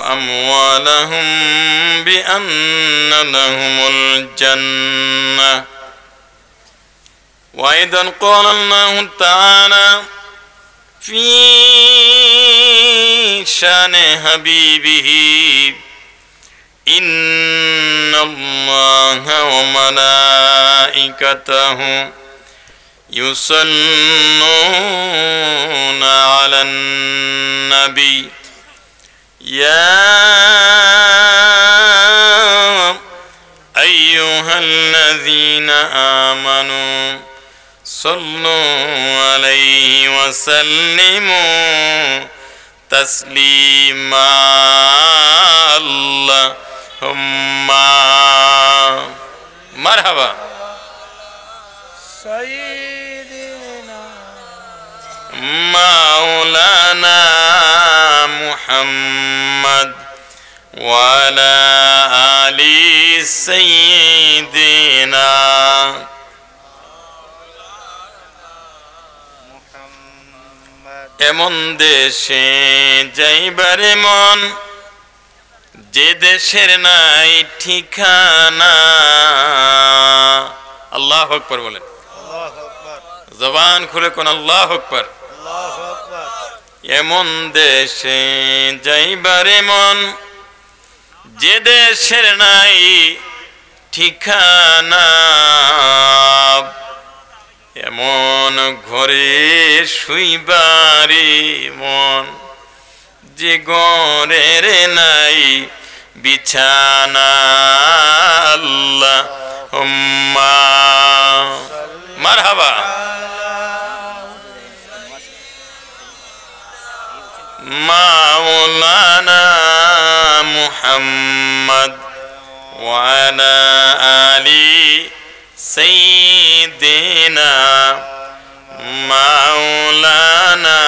وأموالهم بأن لهم الجنة وأيضا قال الله تعالى في شأن حبيبه إن الله وملائكته يصلون على النبي يا أيها الذين آمنوا صلوا عليه وسلموا تسليما اللهم مرحبا سيدنا مولانا محمد وعلى آل سيدنا এমন দেশে যাইবারে মন যে দেশের নাই ঠিকানা আল্লাহু আকবার বলেন আল্লাহু আকবার জবান খুলে কোন আল্লাহু আকবার আল্লাহু আকবার এমন দেশে যাইবারে মন যে দেশের নাই ঠিকানা এমন ঘরে শুইবারে মন যে ঘরের নাই বিছানা আল্লাহুম্মা মারহাবা মাওলানা মুহাম্মদ ওয়া আলা আলি সাইয়্যিদিনা মাওলানা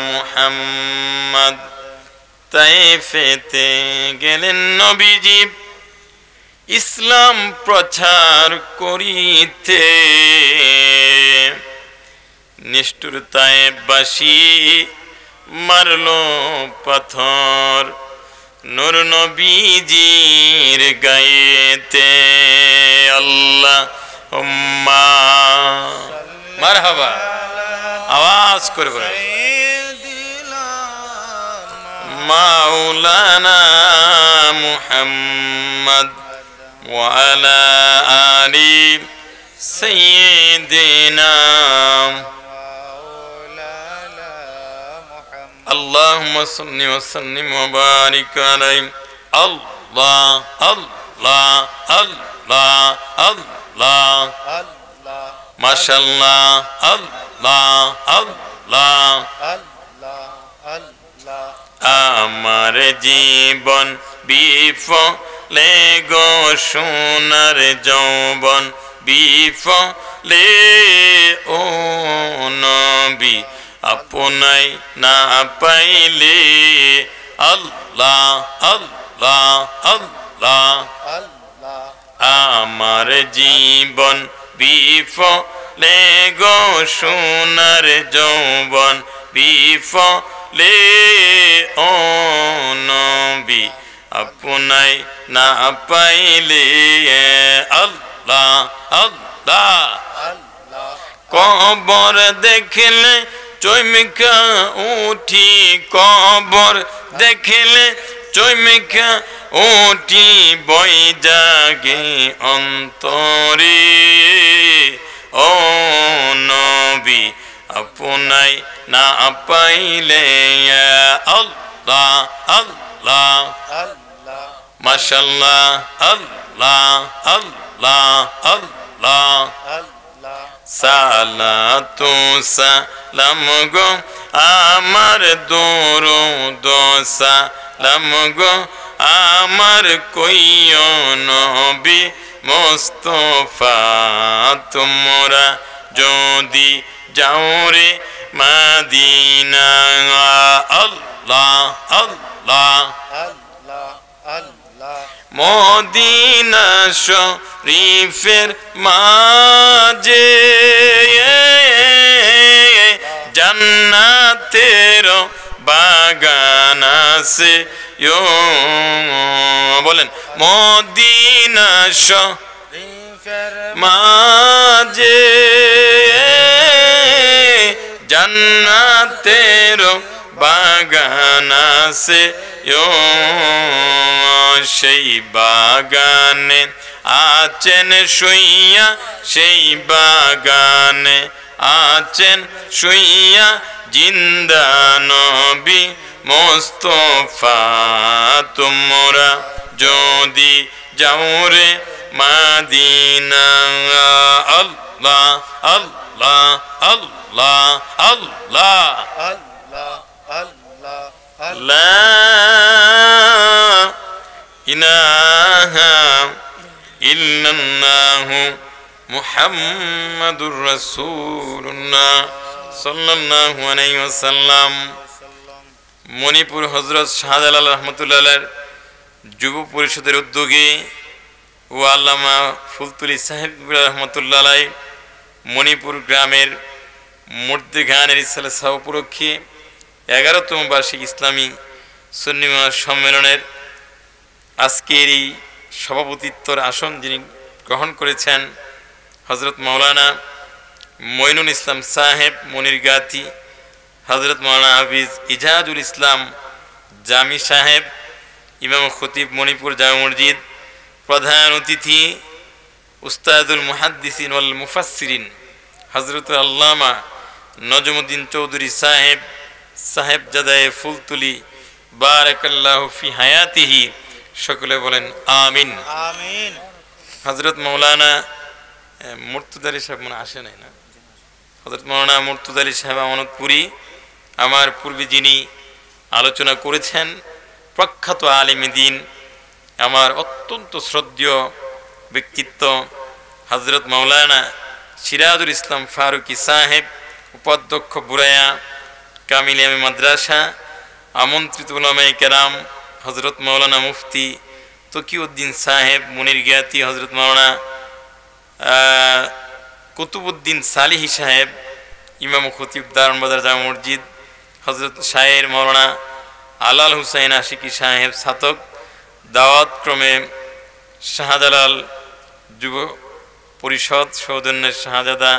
মুহাম্মদ তাইফেতে গেলেন নবীজি ইসলাম প্রচার করিতে নিষ্ঠুরতায় বাসি মারল পাথর নূর নবীজির গায়েতে আল্লাহুম্মা মারহাবা আওয়াজ করে বলেন মাওলানা মুহাম্মদ ওয়া আলা আলি সাইয়্যিদিনা اللهم صل وسلم وبارك عليه الله الله الله الله ما شاء الله الله الله আমার জীবন বিফলে গো সোনার যৌবন বিফলে ও নবী আপনাই না পাইলে আল্লাহ আল্লাহ আল্লাহ আমার জীবন বিফলে গো সোনার যৌবন বিফলে ও নবী আপনাই না পাইলে আল্লাহ আল্লাহ কবর দেখলে চৈমিকা উঠি কবর দেখলে চৈমিকা উঠি বই জাগে অন্তরে ও নবী আপনাই না পাইলে আল্লাহ আল্লাহ মাশাআল্লাহ আল্লাহ আল্লাহ আল্লাহ সালাতু সালাম গো আমার দরুদ সালাম গো আমার কইও নবী মুস্তাফা তোমরা যদি যাও রে মদিনা আল্লাহ আল্লাহ মদিনা শরীফের মাঝে জান্নাতের বাগান আছে বলেন মদিনা শরীফের মাঝে জান্নাতের বাগান আছে সেই বাগানে আছেন শুইয়া সেই বাগানে আছেন শুইয়া জিন্দা নবী মুস্তাফা তোমরা যদি যাও রে মদিনা আল্লাহ আল্লাহ আল্লাহ আল্লাহ আল্লাহ আল্লাহ লা ইলাহা ইল্লাল্লাহু মুহাম্মাদুর রাসূলুল্লাহ সাল্লাল্লাহু আলাইহি ওয়াসাল্লাম। মণিপুর হযরত শাহজালাল রাহমাতুল্লাহ আলাইহির যুব পরিষদের উদ্যোগে ও আল্লামা ফুলতুলি সাহেব রাহমাতুল্লাহ আলাইহি মণিপুর গ্রামের মূর্তিগানের ইসলাম সহ উপলক্ষে 11তম বার্ষিক ইসলামী সুন্নি সম্মেলনের আজকের এই সভাপতিত্বর আসন যিনি গ্রহণ করেছেন হযরত মাওলানা মঈনুল ইসলাম সাহেব মনিরগাতি, হযরত মাওলানা হাফিজ ইজাজুল ইসলাম জামি সাহেব, ইমাম খতিব মণিপুর জামে মসজিদ, প্রধান অতিথি উস্তাদুল মুহাদ্দিসিন ওয়াল মুফাসসিরিন হযরত আল্লামা নজমুদ্দিন চৌধুরী সাহেব সাহেবজাদায়ে ফুলতুলি বারাকাল্লাহু ফি হায়াতিহি। সকলে বলেন আমিন আমিন। হযরত মাওলানা মুর্তজা আলী সাহেব মনে আসে নাই না? হযরত মাওলানা মুর্তজা আলী সাহেব আমানতপুরি আমার পূর্বে যিনি আলোচনা করেছেন, প্রখ্যাত আলেমে দ্বীন, আমার অত্যন্ত শ্রদ্ধেয় ব্যক্তিত্ব হযরত মাওলানা সিরাজুল ইসলাম ফারুকি সাহেব, উপাধ্যক্ষ বুরায়া কামিলিয়া মাদ্রাসা, আমন্ত্রিত উলামায়ে কেরাম হযরত মাওলানা মুফতি তকিউদ্দিন সাহেব মনিরগাতি, হযরত মাওলানা কুতুবউদ্দিন সালিহি সাহেব, ইমাম খতিব দারুন জামে মসজিদ, হযরত শায়ের মাওলানা আলাল হুসাইন আশিকি সাহেব ছাতক, দাওয়াত ক্রমে শাহজালাল যুব পরিষদ সৌজন্যের শাহজাদা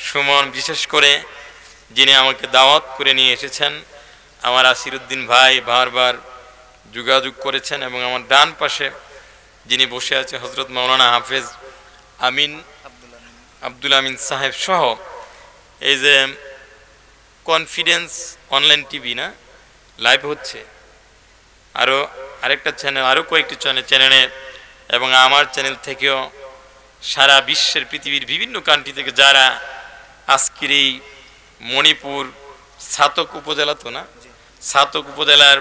সুমন, বিশেষ করে যিনি আমাকে দাওয়াত করে নিয়ে এসেছেন আমার আসিরউদ্দিন ভাই বারবার যোগাযোগ করেছেন, এবং আমার ডান পাশে যিনি বসে আছে হযরত মাওলানা হাফেজ আমিন আব্দুল আমিন সাহেব সহ এই যে কনফিডেন্স অনলাইন টিভি না লাইভ হচ্ছে, আরও আরেকটা চ্যানেল, আরও কয়েকটি চ্যানেলে এবং আমার চ্যানেল থেকেও সারা বিশ্বের পৃথিবীর বিভিন্ন কান্ট্রি থেকে যারা আজকের এই মণিপুর ছাতক উপজেলা তো না, ছাতক উপজেলার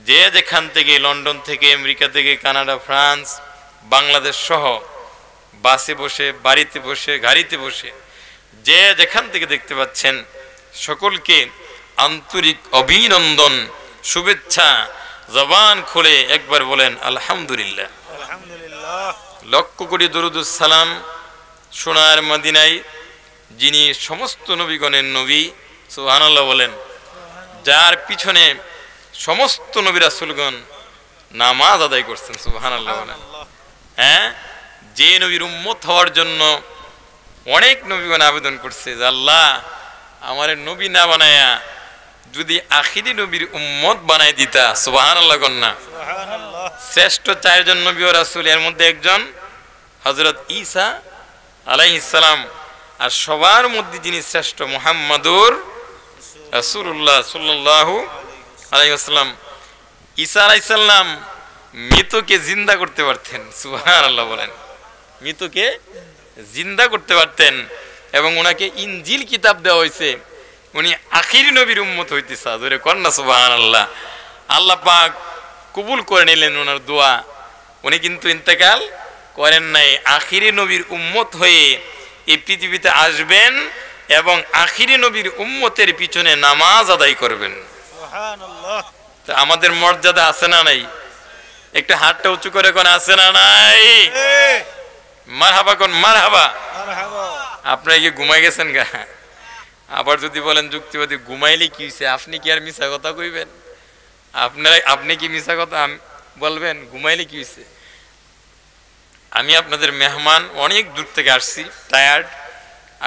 যে যেখান থেকে, লন্ডন থেকে, আমেরিকা থেকে, কানাডা, ফ্রান্স, বাংলাদেশ সহ বাসে বসে, বাড়িতে বসে, গাড়িতে বসে যে যেখান থেকে দেখতে পাচ্ছেন সকলকে আন্তরিক অভিনন্দন, শুভেচ্ছা। জবান খুলে একবার বলেন আলহামদুলিল্লাহ। আলহামদুলিল্লাহ। লক্ষ কোটি দরুদুস সালাম সোনার মদিনায় যিনি সমস্ত নবীগণের নবী, সুবহানাল্লাহ বলেন, যার পিছনে সমস্ত নবী রাসূলগণ নামাজ আদায় করছেন, সুবহানাল্লাহ বলেন। হ্যাঁ, যে নবীর উম্মত হওয়ার জন্য অনেক নবীগণ আবেদন করছে যে আল্লাহ আমার নবী না বানায়া যদি আখিরি নবীর উম্মত বানাই দিতা, সুবহানাল্লাহ কন্যা। সুবহানাল্লাহ। শ্রেষ্ঠ 4 জন নবী ও রাসূল, এর মধ্যে একজন হযরত ঈসা আলাইহিস সালাম, আর সবার মধ্যে যিনি শ্রেষ্ঠ মুহাম্মাদুর রাসূলুল্লাহ সাল্লাল্লাহু আলাইহি ওয়াসাল্লাম। ঈসা আলাইহিস সালাম মৃতকে জিন্দা করতে পারতেন, সুবহানাল্লাহ বলেন, মৃতকে জিন্দা করতে পারতেন, এবং ওনাকে ইনজিল কিতাব দেওয়া হয়েছে। উনি আখিরি নবীর উম্মত হইতে সাদরে কন্যা, সুবহানাল্লাহ। আল্লাহ পাক কবুল করে নিলেন ওনার দোয়া। উনি কিন্তু ইন্তেকাল করেন নাই, আখিরি নবীর উম্মত হয়ে এই পৃথিবীতে আসবেন এবং আখিরি নবীর উম্মতের পিছনে নামাজ আদায় করবেন। সুবহানাল্লাহ। তা আমাদের মর্যাদা আছে না নাই? একটা হাতটা উঁচু করে কোন আছে না নাই? মারহাবা কোন, মারহাবা। মারহাবা। আপনারা কি ঘুমাই গেছেন গা? আবার যদি বলেন যুক্তিবাদী ঘুমাইলে কি হয়েছে, আপনি কি আর মিছা কথা কইবেন? আপনি কি মিছা কথা বলবেন? ঘুমাইলে কি হয়েছে? আমি আপনাদের মেহমান, অনেক দূর থেকে আসছি, টায়ার্ড।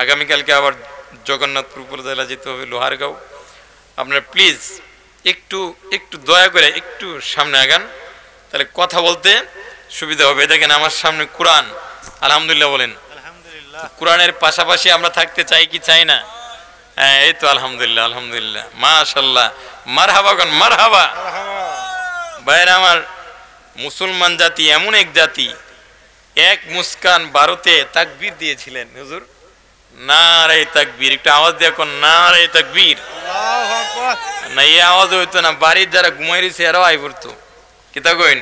আগামীকালকে আবার জগন্নাথপুর উপজেলা যেতে হবে, লোহারগাঁও। আপনারা প্লিজ একটু একটু দয়া করে একটু সামনে আগান, তাহলে কথা বলতে সুবিধা হবে। দেখেন আমার সামনে কোরআন, আলহামদুলিল্লাহ বলেন। আলহামদুলিল্লাহ। কোরআনের পাশাপাশি আমরা থাকতে চাই কি চাই না? হ্যাঁ, এই তো আলহামদুলিল্লাহ, আলহামদুলিল্লাহ, মাশাআল্লাহ, মারহাবা গান, মারহাবা। ভাইরা আমার, মুসলমান জাতি এমন এক জাতি, এক মুস্কান ভারতে তাকবীর দিয়েছিলেন। হুজুর নারে তাকবীর, একটু আওয়াজ দিয়ে কোন নারে তাকবীর। আল্লাহু আকবার। না, এই আওয়াজ হইতো না, বাড়ির যারা ঘুমাই রয়েছে এরাও আই পড়তো। কিতা কইন,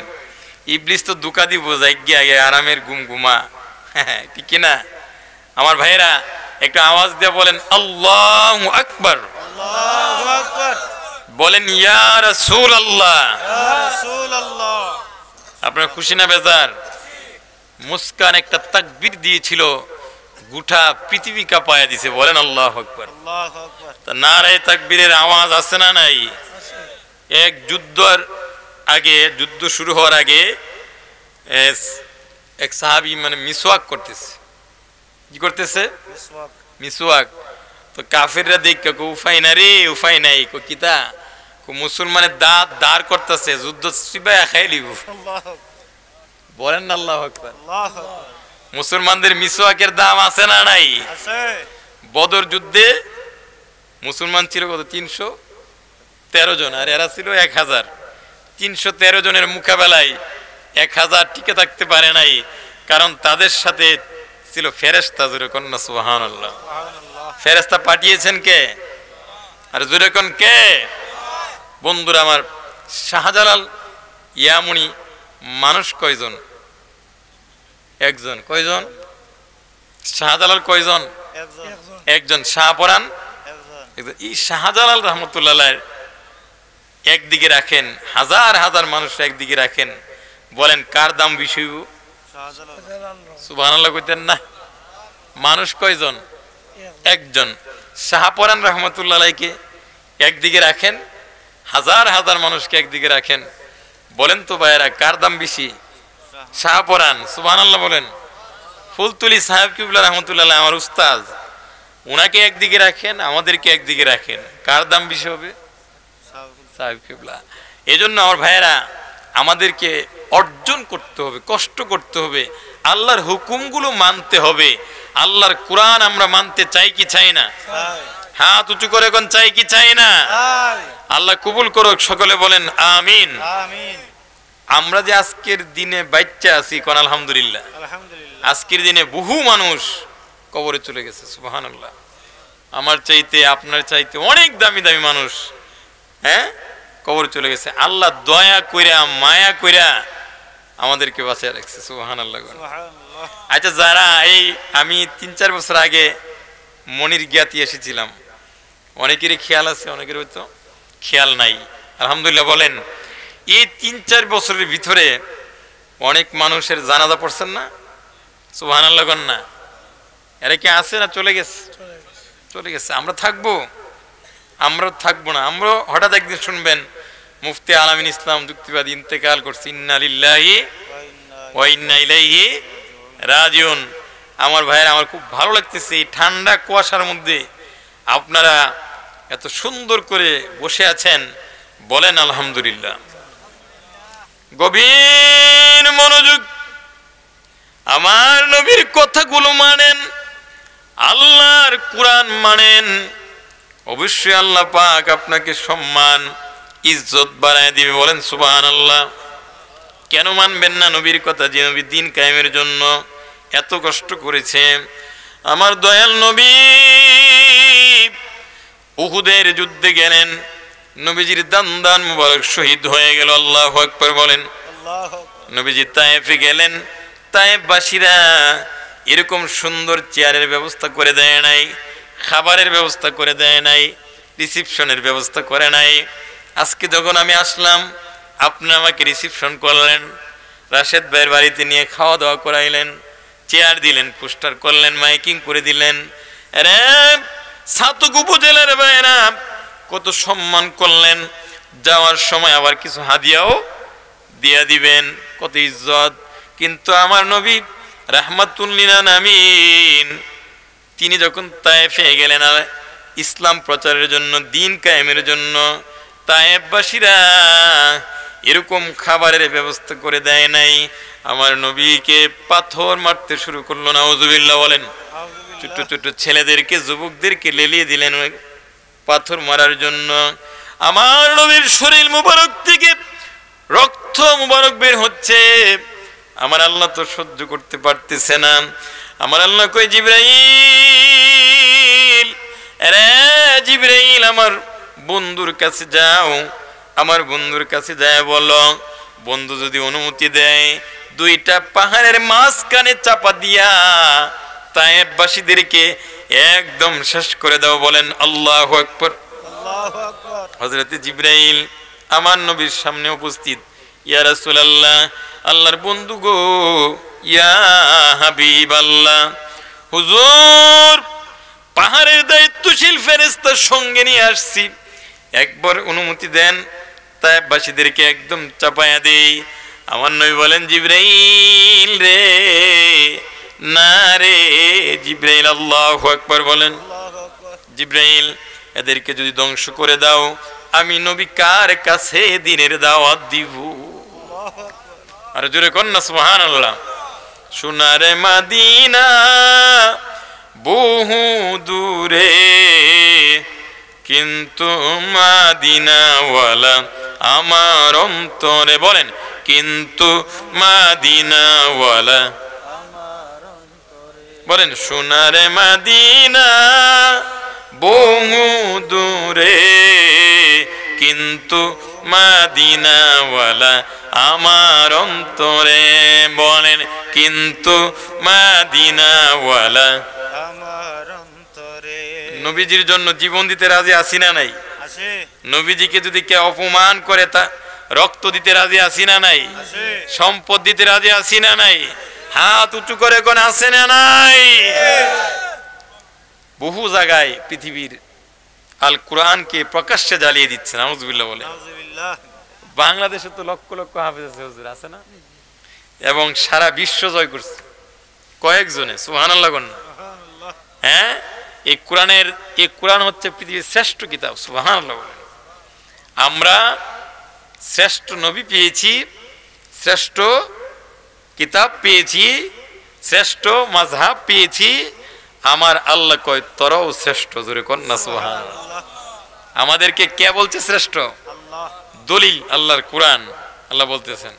ইবলিস তো দুকা দিব যাই গিয়ে আগে আরামের ঘুম ঘুমা। ঠিক কিনা আমার ভাইরা? একটু আওয়াজ দিয়ে বলেন আল্লাহু আকবার। আল্লাহু আকবার। বলেন ইয়া রাসূলুল্লাহ। ইয়া রাসূলুল্লাহ। আপনার খুশি না বেজার? মুস্কান একটা তাকবীর দিয়েছিল, গোটা পৃথিবী কাঁপায়া দিছে। বলেন আল্লাহু আকবার। আল্লাহু আকবার। তা নারে তাকবীরের আওয়াজ আছে না নাই? এক যুদ্ধের আগে, যুদ্ধ শুরু হওয়ার আগে এক সাহাবী মানে মিসওয়াক করতেছে। কি করতেছে? মিসওয়াক। মিসওয়াক। তো কাফিররা দেখে উফাই না রে, উফাই নাই। কিতা মুসলমানের দাঁত দাঁড় করতেছে, যুদ্ধ সিবায়া খাই লিব। আল্লাহু বলেন না আল্লাহু আকবার। আল্লাহু আকবার। মুসলমানদের মিসওয়াকের দাম আছে না নাই? আছে। বদর যুদ্ধে মুসলমান ছিল কত? 313 জন, আর এরা ছিল 1000। 313 জনের মোকাবেলায় 1000 টিকে থাকতে পারে নাই, কারণ তাদের সাথে ছিল ফেরেশতা। জোরে কোন না সুবহানাল্লাহ। সুবহানাল্লাহ। ফেরেশতা পাঠিয়েছেন কে? আর জোরে কোন কে? বন্ধুরা আমার, শাহজালাল ইয়ামুনি মানুষ কয়জন? একজন। কয়জন? শাহজালাল কয়জন? একজন। একজন। শাহপরান একজন। এই শাহজালাল রহমতুল্লাহ একদিকে রাখেন, হাজার হাজার মানুষ একদিকে রাখেন, বলেন কার দাম বেশি? শাহজালাল। সুবহানাল্লাহ কইতেন না? মানুষ কয়জন? একজন। শাহপরান রহমতুল্লাহকে একদিকে রাখেন, হাজার হাজার মানুষকে একদিকে রাখেন, বলেন তো ভাইয়েরা কার দাম বেশি? শাহপরান। সুবহানাল্লাহ বলেন। ফুলতুলি সাহেব কিবলা রহমতুল্লাহ আমার উস্তাদ, উনাকে একদিকে রাখেন, আমাদেরকে একদিকে রাখেন, কার দাম বেশি হবে? সাহেব কিবলা। এই জন্য আমার ভাইয়েরা, আমাদেরকে অর্জন করতে হবে, কষ্ট করতে হবে, আল্লাহর হুকুমগুলো মানতে হবে। আল্লাহর কোরআন আমরা মানতে চাই কি চাই না? হাত উঁচু করে এখন চাই কি চাই না? আল্লাহ কবুল করুক, সকলে বলেন আমিন। আমিন। আমরা যে আজকের দিনে বাচ্চা আছি, কোন আলহামদুলিল্লাহ। আলহামদুলিল্লাহ। আজকের দিনে বহু মানুষ কবরে চলে গেছে। সুবহানাল্লাহ। আমার চাইতে, আপনার চাইতে অনেক দামি দামি মানুষ, হ্যাঁ, কবরে চলে গেছে। আল্লাহ দয়া কইরা, মায়া কইরা আমাদেরকে বাঁচিয়ে রাখছে। সুবহানাল্লাহ। সুবহানাল্লাহ। আচ্ছা, যারা আমি 3-4 বছর আগে মনির জ্ঞাতি এসেছিলাম, অনেকেরই খেয়াল আছে, অনেকের হয়তো খেয়াল নাই। আলহামদুলিল্লাহ বলেন। এই 3-4 বছরের ভিতরে অনেক মানুষের জানাজা পড়ছেন না? সুবহানাল্লাহ কন না? এরা কি আছে না চলে গেছে? চলে গেছে। আমরা থাকবো? আমরা থাকবো না। আমরা হঠাৎ একদিন শুনবেন মুফতি আলামিন ইসলাম যুক্তিবাদী ইন্তেকাল করছে। ইন্না লিল্লাহি ওয়া ইন্না ইলাইহি রাজিউন। আমার ভাইয়ের, আমার খুব ভালো লাগতেছে এই ঠান্ডা কুয়াশার মধ্যে আপনারা এত সুন্দর করে বসে আছেন, বলেন আলহামদুলিল্লাহ। গভীর মনোযোগ, আমার নবীর কথাগুলো মানেন, আল্লাহর কোরআন মানেন, অবশ্যই আল্লাহ পাক আপনাকে সম্মান ইজ্জত বাড়ায় দিবে। বলেন সুবহানাল্লাহ। কেন মানবেন না নবীর কথা? যে নবী দ্বীন কায়েমের জন্য এত কষ্ট করেছে। আমার দয়াল নবী উহুদের যুদ্ধে গেলেন, নবীজির দান মুবারক শহীদ হয়ে গেল। আল্লাহু আকবার বলেন। নবীজি তায়েফে গেলেন, তায়েফবাসীরা এরকম সুন্দর চেয়ারের ব্যবস্থা করে দেয় নাই, খাবারের ব্যবস্থা করে দেয় নাই, রিসিপশনের ব্যবস্থা করে নাই। আজকে যখন আমি আসলাম, আপনি আমাকে রিসিপশন করলেন, রাশেদ ভাইয়ের বাড়িতে নিয়ে খাওয়া দাওয়া করাইলেন, চেয়ার দিলেন, পোস্টার করলেন, মাইকিং করে দিলেন। আরে সাতক উপজেলার ভাইয়েরা কত সম্মান করলেন, যাওয়ার সময় আবার কিছু হাদিয়াও দিয়া দিবেন, কত ইজ্জত। কিন্তু আমার নবী রাহমাতুল লিল আলামিন তিনি যখন তায়েফে গেলেন আর ইসলাম প্রচারের জন্য, দিন কায়েমের জন্য, তায়েফবাসীরা এরকম খাবারের ব্যবস্থা করে দেয় নাই। আমার নবীকে পাথর মারতে শুরু করলো, নাউজুবিল্লাহ বলেন। ছোট ছোট ছেলেদেরকে, যুবকদেরকে লেলিয়ে দিলেন পাথর মারার জন্য। আমার নবীর শরীর মুবারক থেকে রক্ত মুবারক বের হচ্ছে। আমার আল্লাহ তো সহ্য করতে পারতেছে না। আমার আল্লাহ কই, জিবরাইল, আরে জিবরাইল, আমার বন্ধুর কাছে যাও, আমার বন্ধুর কাছে যায় বলো, বন্ধু যদি অনুমতি দেয় দুইটা পাহাড়ের মাঝখানে চাপা দিয়া তায়েফবাসীদেরকে একদম শেষ করে দাও। বলেন আল্লাহু আকবার। আল্লাহু আকবার। হযরত জিবরাইল আমার নবীর সামনে উপস্থিত। ইয়া রাসূলুল্লাহ, আল্লাহর বন্ধু গো, ইয়া হাবিবাল্লাহ, হুজুর পাহাড়ের দায়িত্বশীল ফেরেশতার সঙ্গে নিয়ে আসছি, একবার অনুমতি দেন, তায়েফবাসীদেরকে একদম চাপায়া দেই। আমার নবী বলেন, জিবরাইল রে, না রে জিবরাইল, আল্লাহু আকবার বলেন। আল্লাহু আকবার। জিবরাইল, এদেরকে যদি ধ্বংস করে দাও, আমি নবী কার কাছে দ্বীনের দাওয়াত দিব? আল্লাহু আকবার। আর জোরে কর না সুবহানাল্লাহ। সোনারে মদিনা বহু দূরে, কিন্তু মদিনাওয়ালা আমার অন্তরে। বলেন, কিন্তু মদিনাওয়ালা। বলেন, সোনারে মদিনা বহু দূরে, কিন্তু মদিনাওয়ালা আমার অন্তরে। বলেন, কিন্তু মদিনাওয়ালা আমার অন্তরে। নবীজির জন্য জীবন দিতে রাজি আছি না নাই? আছে, নবীজিকে যদি কেউ অপমান করে তা রক্ত দিতে রাজি আছি না নাই? আছে। সম্পদ দিতে রাজি আছি না নাই? হাত উঁচু করে কোন আছে না নাই? বহু জায়গায় পৃথিবীর আল কোরআনকে প্রকাশ্যে জ্বালিয়ে দিচ্ছে, নাউজুবিল্লাহ বলে। নাউজুবিল্লাহ। বাংলাদেশে তো লক্ষ লক্ষ হাফেজ আছে, হুজুর আছে না? এবং সারা বিশ্ব জয় করছে কয়েকজনে, সুবহানাল্লাহ কোন না? সুবহানাল্লাহ। হ্যাঁ, এই কোরআন হচ্ছে পৃথিবীর শ্রেষ্ঠ কিতাব, সুবহানাল্লাহ বলেন। আমরা শ্রেষ্ঠ নবী পেয়েছি, শ্রেষ্ঠ কিতাব পেয়েছি, শ্রেষ্ঠ মাযহাব পেয়েছি। আমার আল্লাহ কয়, তোরাও শ্রেষ্ঠ, জোরে কর না সুবহানাল্লাহ। আমাদেরকে কে বলছে শ্রেষ্ঠ? আল্লাহ। দলিল আল্লাহর কোরআন। আল্লাহ বলতেছেন,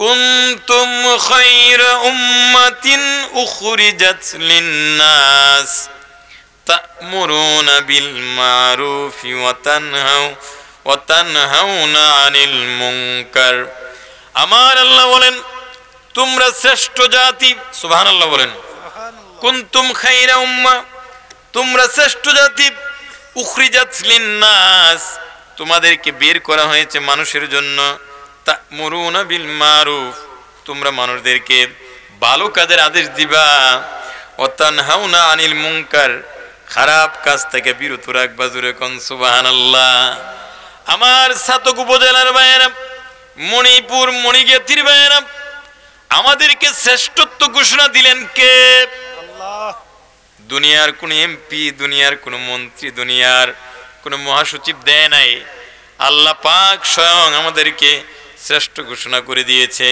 কুনতুম খায়রা উম্মাতিন উখরিজাত লিন-নাস তা'মুরুনা বিল মা'রুফি ওয়া তানহাউনা আনিল মুনকার। আমার আল্লাহ বলেন, তোমরা শ্রেষ্ঠ জাতি, সুবহানাল্লাহ বলেন। সুবহানাল্লাহ। কুনতুম খায়রা উম্মাহ, তোমরা শ্রেষ্ঠ জাতি, উখরিজাত লিন-নাস, তোমাদেরকে বের করা হয়েছে মানুষের জন্য। তা'মুরুনা বিল মা'রুফ, তোমরা মানুষদেরকে ভালো কাজের আদেশ দিবা। ওয়া তানহাউনা আনিল মুনকার, খারাপ কাজ থেকে বিরত রাখবা। জোরে কোন সুবহানাল্লাহ। আমার সাতক উপজেলার ভাইয়েরা, মণিপুর মণিজ্ঞাতির ভাইয়েরা, আমাদেরকে শ্রেষ্ঠত্ব ঘোষণা দিলেন কে? আল্লাহ। দুনিয়ার কোন এমপি, দুনিয়ার কোন মন্ত্রী, দুনিয়ার কোন মহাসচিব দেয় নাই। আল্লাহ পাক স্বয়ং আমাদেরকে শ্রেষ্ঠ ঘোষণা করে দিয়েছে।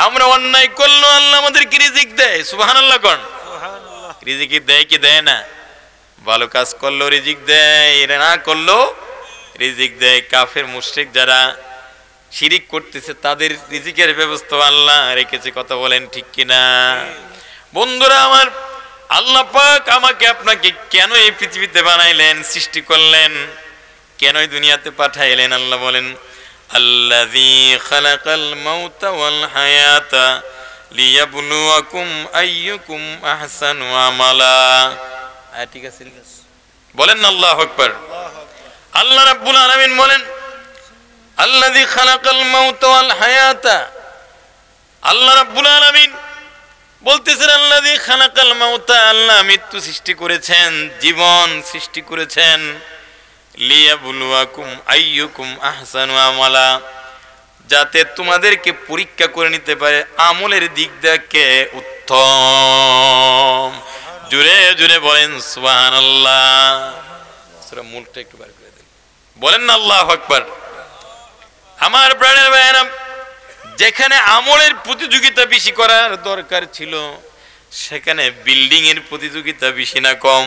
আমরা অন্যায় করলো, আল্লাহ আমাদেরকে রিজিক দেয়, সুবহানাল্লাহ কোন? সুবহানাল্লাহ। রিজিক দেয় কি দেয় না? ভালো কাজ করলো রিজিক দেয়, এরা না করলো রিজিক দেয়। কাফের মুশরিক যারা শিরিক করতেছে তাদের রিজিকের ব্যবস্থা আল্লাহ রেখেছে, কথা বলেন ঠিক কিনা? বন্ধুরা আমার, আল্লাহ পাক আমাকে আপনাকে কেন এই পৃথিবীতে বানাইলেন, সৃষ্টি করলেন, কেন এই দুনিয়াতে পাঠাইলেন? আল্লাহ বলেন, আল্লাযী খালাকাল মাউতা ওয়াল হায়াতা লিয়াবলুয়াকুম আইয়ুকুম আহসানু আমালা। ঠিক আছে, বলেন না আল্লাহু আকবার। আল্লাহ রাব্বুল আলামিন বলেন, আল্লাযী খালাকাল মাউতা ওয়াল হায়াতা, আল্লাহ রাব্বুল আলামিন বলতেছেন, আল্লাযী খালাকাল মাউতা, আল্লাহ মৃত্যু সৃষ্টি করেছেন, জীবন সৃষ্টি করেছেন, লিয়াবলুয়াকুম আইয়ুকুম আহসানু আমালা, যাতে তোমাদেরকে পরীক্ষা করে নিতে পারে আমলের দিক থেকে উত্তম। জুড়ে জুড়ে বলেন সুবহানাল্লাহ। সূরা মুলকটা একটু বার করে দেন, বলেন না আল্লাহু আকবার। আমার প্রাণের ভাইয়েরা, যেখানে আমলের প্রতিযোগিতা বেশি করার দরকার ছিল, সেখানে বিল্ডিং এর প্রতিযোগিতা বেশি না কম?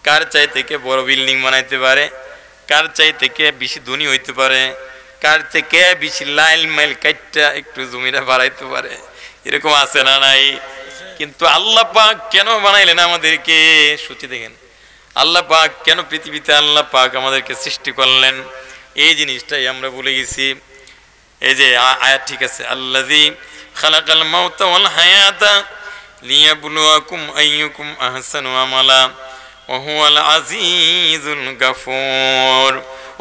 কার চাইতে কে বড় বিল্ডিং বানাইতে পারে, কার চাইতে কে বেশি ধনী হইতে পারে, কার থেকে বেশি লাইল মাইল কাটটা একটু জমিটা বাড়াইতে পারে, এরকম আছে না নাই? কিন্তু আল্লাহ পাক কেন বানাইলেন আমাদেরকে? সত্যি দেখেন, আল্লাহ পাক কেন পৃথিবীতে আল্লাহ পাক আমাদেরকে সৃষ্টি করলেন, এই জিনিসটাই আমরা ভুলে গেছি। এই যে আয়াত ঠিক আছে, আল্লাযী খালাকাল মাউতা ওয়াল হায়াতা লিয়াবলুয়াকুম আইয়ুকুম আহসানু আমালা ওয়া হুয়াল আজিজুল গাফুর।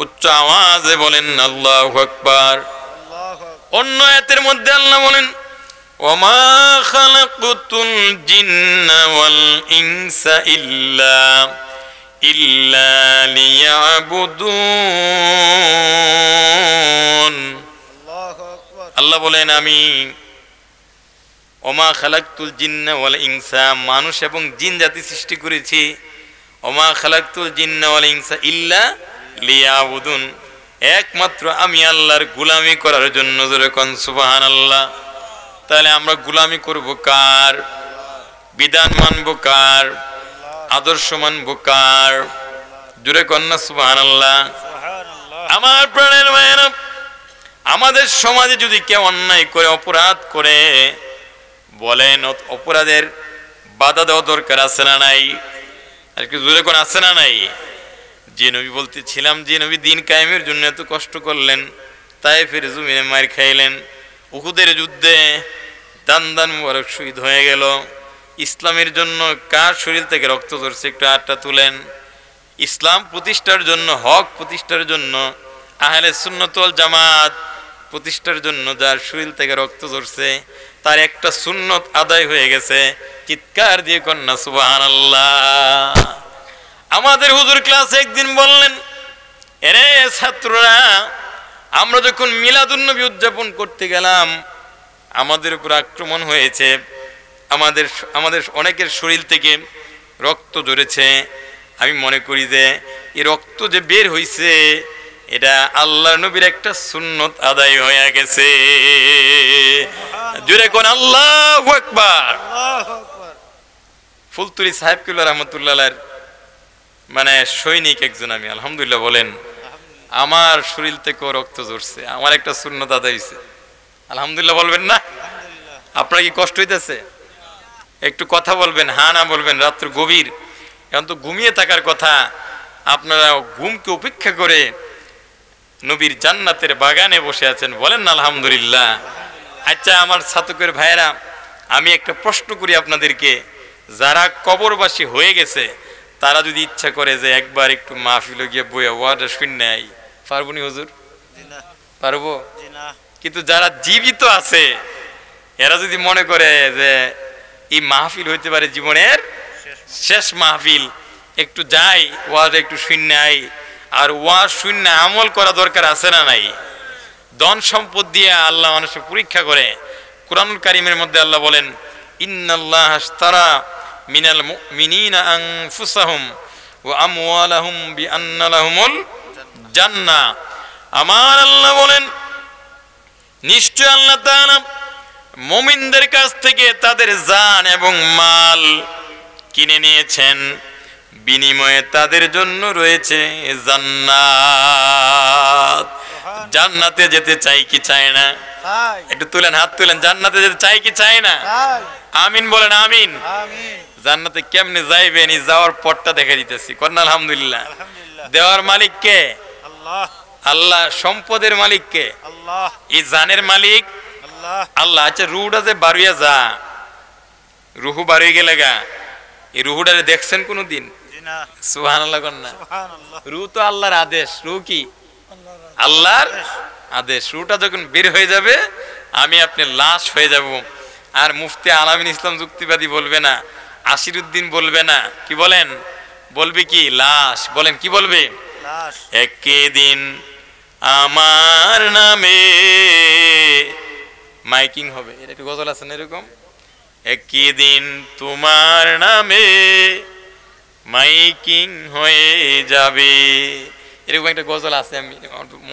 উচ্চ আওয়াজে বলেন আল্লাহু আকবার। অন্য আয়াতের মধ্যে আল্লাহ বলেন, ওয়ামা খালাকতুল জিন্না ওয়াল ইনসা ইল্লা লিয়াবুদুন। আল্লাহ বলেন, আমি ওমা খালাকতুল জিন্না ওয়াল ইনসা, মানুষ এবং জিন জাতি সৃষ্টি করেছি। ওমা খালাকতুল জিন্না ওয়াল ইনসা ইল্লা লিয়াবুদুন, একমাত্র আমি আল্লাহর গোলামি করার জন্য। জোরে কোন সুবহানাল্লাহ। তাহলে আমরা গোলামি করব কার? বিধান মানব কার? আদর্শ মানব কার? জোরে কোন না সুবহানাল্লাহ। আমার প্রাণের ভাইয়েরা, আমাদের সমাজে যদি কেউ অন্যায় করে, অপরাধ করে, বলেন অপরাধের বাধা দেওয়া দরকার আছে না নাই? আর কি জোরে কোন আছে না নাই? যে নবী বলতেছিলাম, যে নবী দিন কায়েমের জন্য এত কষ্ট করলেন, তায়েফের জমিনে মার খাইলেন, উহুদের যুদ্ধে দান দান মুবারক শহীদ হয়ে গেল। ইসলামের জন্য কার শরীর থেকে রক্ত ঝরছে? একটু হাতটা তুলেন। ইসলাম প্রতিষ্ঠার জন্য, হক প্রতিষ্ঠার জন্য, আহলে সুন্নাত ওয়াল জামাত প্রতিষ্ঠার জন্য যার শরীর থেকে রক্ত ঝরছে, তার একটা সুন্নত আদায় হয়ে গেছে। চিৎকার দিয়ে কন্যা সুবহানাল্লাহ। আমাদের হুজুর ক্লাসে একদিন বললেন, এরে ছাত্ররা, আমরা যখন মিলাদুন্নবী উদযাপন করতে গেলাম, আমাদের উপর আক্রমণ হয়েছে, আমাদের অনেকের শরীর থেকে রক্ত ঝরেছে। আমি মনে করি যে এই রক্ত যে বের হইছে, এটা আল্লাহর নবীর একটা সুন্নত আদায় হয়ে গেছে। জোরে কোন আল্লাহু আকবার। ফুলতুরি সাহেব কিবলা রাহমাতুল্লাহ মানে সৈনিক একজন আমি, আলহামদুলিল্লাহ বলেন, আমার শরীর থেকেও রক্ত ঝরছে, আমার একটা সুন্নত আদায় হয়েছে। আলহামদুলিল্লাহ বলবেন না? আপনার কি কষ্ট হইতেছে? একটু কথা বলবেন, হ্যাঁ না বলবেন। রাত্র গভীর, এখন তো ঘুমিয়ে থাকার কথা, আপনারা ঘুমকে উপেক্ষা করে নবীর জান্নাতের বাগানে বসে আছেন, বলেন না আলহামদুলিল্লাহ। আচ্ছা আমার ছাত্রদের ভাইয়েরা, আমি একটা প্রশ্ন করি আপনাদেরকে, যারা কবরবাসী হয়ে গেছে, তারা যদি ইচ্ছা করে যে একবার একটু মাহফিলে গিয়ে বইয়া ওয়াটা শুনে নেয়, পারবো নি হুজুর? পারবো। কিন্তু যারা জীবিত আছে, এরা যদি মনে করে যে এই মাহফিল হইতে পারে জীবনের শেষ মাহফিল, একটু যাই ওয়াজ একটু শুনে আই, আর ওয়াজ শুনে আমল করা দরকার আছে না নাই? ধন সম্পদ দিয়ে আল্লাহ মানুষের পরীক্ষা করে। কুরআনুল কারীমের মধ্যে আল্লাহ বলেন, ইন্নাল্লাহা আশতারা মিনাল মুমিনিনা আনফুসাহুম ওয়া আমওয়ালাহুম বিআন্না লাহুমুল জান্নাহ। আমার আল্লাহ বলেন, নিশ্চয় আল্লাহ তাআলা মুমিনদের কাছ থেকে তাদের জান এবং মাল কিনে নিয়েছেন, বিনিময়ে তাদের জন্য রয়েছে জান্নাত। জান্নাতে যেতে চাই কি চাই না? একটু তুলেন, হাত তুলেন। জান্নাতে যেতে চাই কি চাই না? আমিন বলেন, আমিন। জান্নাতে কেমনে যাইবেন, এই যাওয়ার পথটা দেখে দিতেছি। কন্যা আলহামদুলিল্লাহ। দেওয়ার মালিক কে? আল্লাহ। সম্পদের মালিক কে? এই জানের মালিক আল্লাহ। আচ্ছা রুহুটা যে বাড়িয়ে যা, রুহু বাড়িয়ে গেলে গা, এই রুহুটারে দেখছেন কোনদিন? সুবহানাল্লাহ কন্যা। রুহু তো আল্লাহর আদেশ। রুহু কি? আল্লাহর আদেশ। রুহুটা যখন বের হয়ে যাবে, আমি আপনি লাশ হয়ে যাব। আর মুফতি আলামিন ইসলাম যুক্তিবাদী বলবে না, আশিরউদ্দিন বলবে না, কি বলেন? বলবে কি? লাশ। বলেন কি বলবে? লাশ একদিন আমার নামে মাইকিং হবে, এটা একটু গজল আছে না এরকম, একদিন তোমার নামে মাইকিং হয়ে যাবে, এরকম একটা গজল আছে, আমি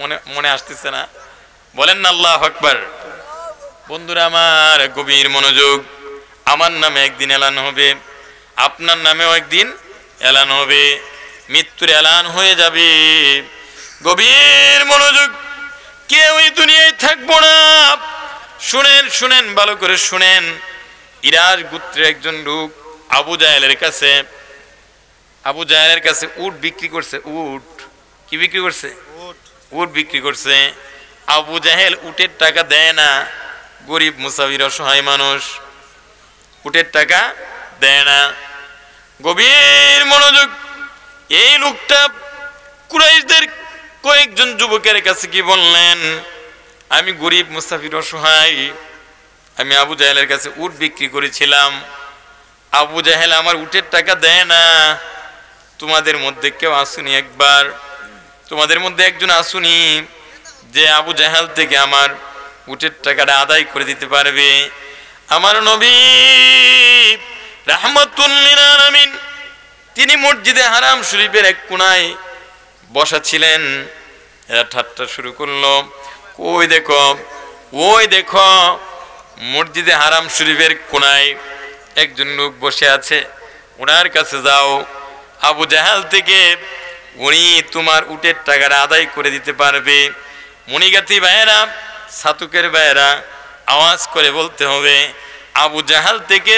মনে মনে আসতেছে না, বলেন না আল্লাহু আকবার। বন্ধুরা আমার গভীর মনোযোগ, আমার নামে একদিন এলান হবে, আপনার নামেও একদিন এলান হবে, মৃত্যুর এলান হয়ে যাবে। গভীর মনোযোগ, কেউ এই দুনিয়ায় থাকবো না। শুনেন শুনেন ভালো করে শুনেন, ইরাজ গোত্রের একজন লোক আবু জাহেলের কাছে উট বিক্রি করছে। উট কি বিক্রি করছে? উট উট বিক্রি করছে। আবু জাহেল উটের টাকা দেয় না, গরিব মুসাফির অসহায় মানুষ, উটের টাকা দেয় না। গভীর মনোযোগ, এই লোকটা কুরাইশদের কয়েকজন যুবকের কাছে কি বললেন, আমি গরিব মুসাফির অসহায়, আমি আবু জাহেলের কাছে উট বিক্রি করেছিলাম, আবু জাহেল আমার উটের টাকা দেয় না, তোমাদের মধ্যে কেউ আসুনি, একবার তোমাদের মধ্যে একজন আসুনি যে আবু জাহেল থেকে আমার উটের টাকাটা আদায় করে দিতে পারবে। আমার নবী রাহমাতুল লিল আলামিন তিনি মসজিদে হারাম শরীফের এক কোণায় বসা ছিলেন। এরা ঠাট্টা শুরু করলো, ওই দেখো মসজিদে হারাম শরীফের কোণায় একজন লোক বসে আছে, ওনার কাছে যাও, আবু জাহেল থেকে উনি তোমার উটের টাকাটা আদায় করে দিতে পারবে। মণিগাতি ভাইয়েরা, ছাতুকের ভাইয়েরা, আওয়াজ করে বলতে হবে, আবু জাহেল থেকে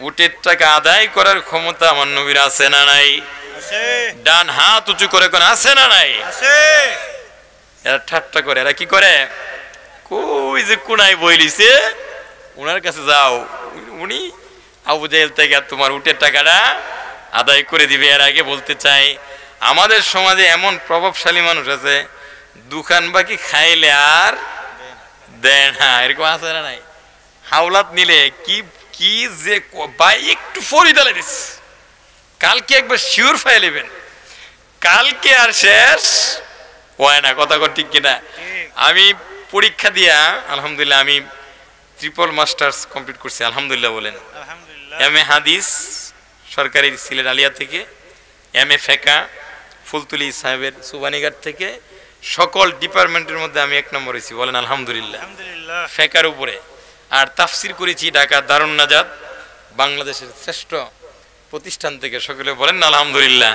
উটের টাকা আদায় করার ক্ষমতা আমার নবীর আছে না নাই? আছে ডান হাত উঁচু করে কোন আছে না নাই? আছে। এরা ঠাট্টা করে, এরা কি করে, কই যে কোনায় বইলিছে ওনার কাছে যাও, উনি আবু জাহেল থেকে তোমার উটের টাকাটা আদায় করে দিবে। এর আগে বলতে চাই, আমাদের সমাজে এমন প্রভাবশালী মানুষ আছে, দোকান বাকি খাইলে আর দেয় না, এরকম আছে না নাই? হাওলাত নিলে কি কি যে ভাই একটু ফরি ডালে দিস, কালকে একবার শিওর ফাইলেবেন, কালকে আর শেষ হয় না, কথা ঠিক কিনা? আমি পরীক্ষা দিয়া আলহামদুলিল্লাহ আমি ট্রিপল মাস্টার্স কমপ্লিট করছি, আলহামদুলিল্লাহ বলেন। আলহামদুলিল্লাহ। এমএ হাদিস সরকারি সিলেট আলিয়া থেকে, এমএ ফেকা ফুলতুলি সাহেবের সুবানীঘাট থেকে, সকল ডিপার্টমেন্টের মধ্যে আমি 1 নম্বর হয়েছি, বলেন আলহামদুলিল্লাহ। আলহামদুলিল্লাহ। ফেকার উপরে, আর তাফসির করেছি ঢাকা দারুন নাজাত, বাংলাদেশের শ্রেষ্ঠ প্রতিষ্ঠান থেকে, সকলে বলেন না আলহামদুলিল্লাহ।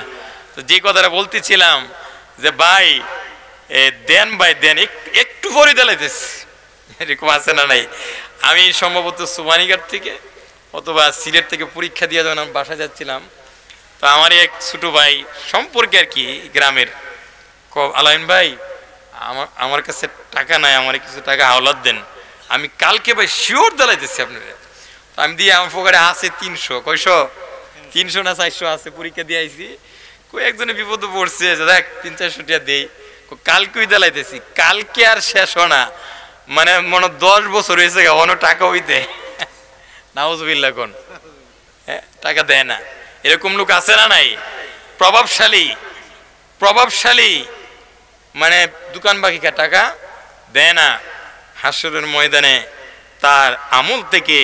তো যে কথাটা বলতেছিলাম যে ভাই দেন ভাই দেন, একটু পরে দেলাইতেছি, এরকম আছে না নাই? আমি সম্ভবত সুবানীঘাট থেকে অথবা সিলেট থেকে পরীক্ষা দিয়ে যখন আমি বাসায় যাচ্ছিলাম, তো আমার এক ছোট ভাই সম্পর্কে আর কি গ্রামের, আলাইন ভাই আমার কাছে টাকা নাই, আমার কিছু টাকা হাওলাত দেন, আমি কালকে ভাই শিওর দেলাইতেছি আপনারা। আমি দিয়ে আমার পকেটে আছে 300, কয়শো 300 না 400 আছে, পরীক্ষা দিয়ে আইছি, কই একজনে বিপদে পড়ছে, দেখ 300-400 টাকা দেই, কালকেই দেলাইতেছি, কালকে আর শেষ হয় না, মানে মনে 10 বছর হয়েছে অন্য টাকা হইতে, নাউজুবিল্লাহ কোন, হ্যাঁ টাকা দেয় না, এরকম লোক আছে না নাই? প্রভাবশালী মানে দোকান বাকিকা টাকা দেয় না, হাসরের ময়দানে তার আমল থেকে,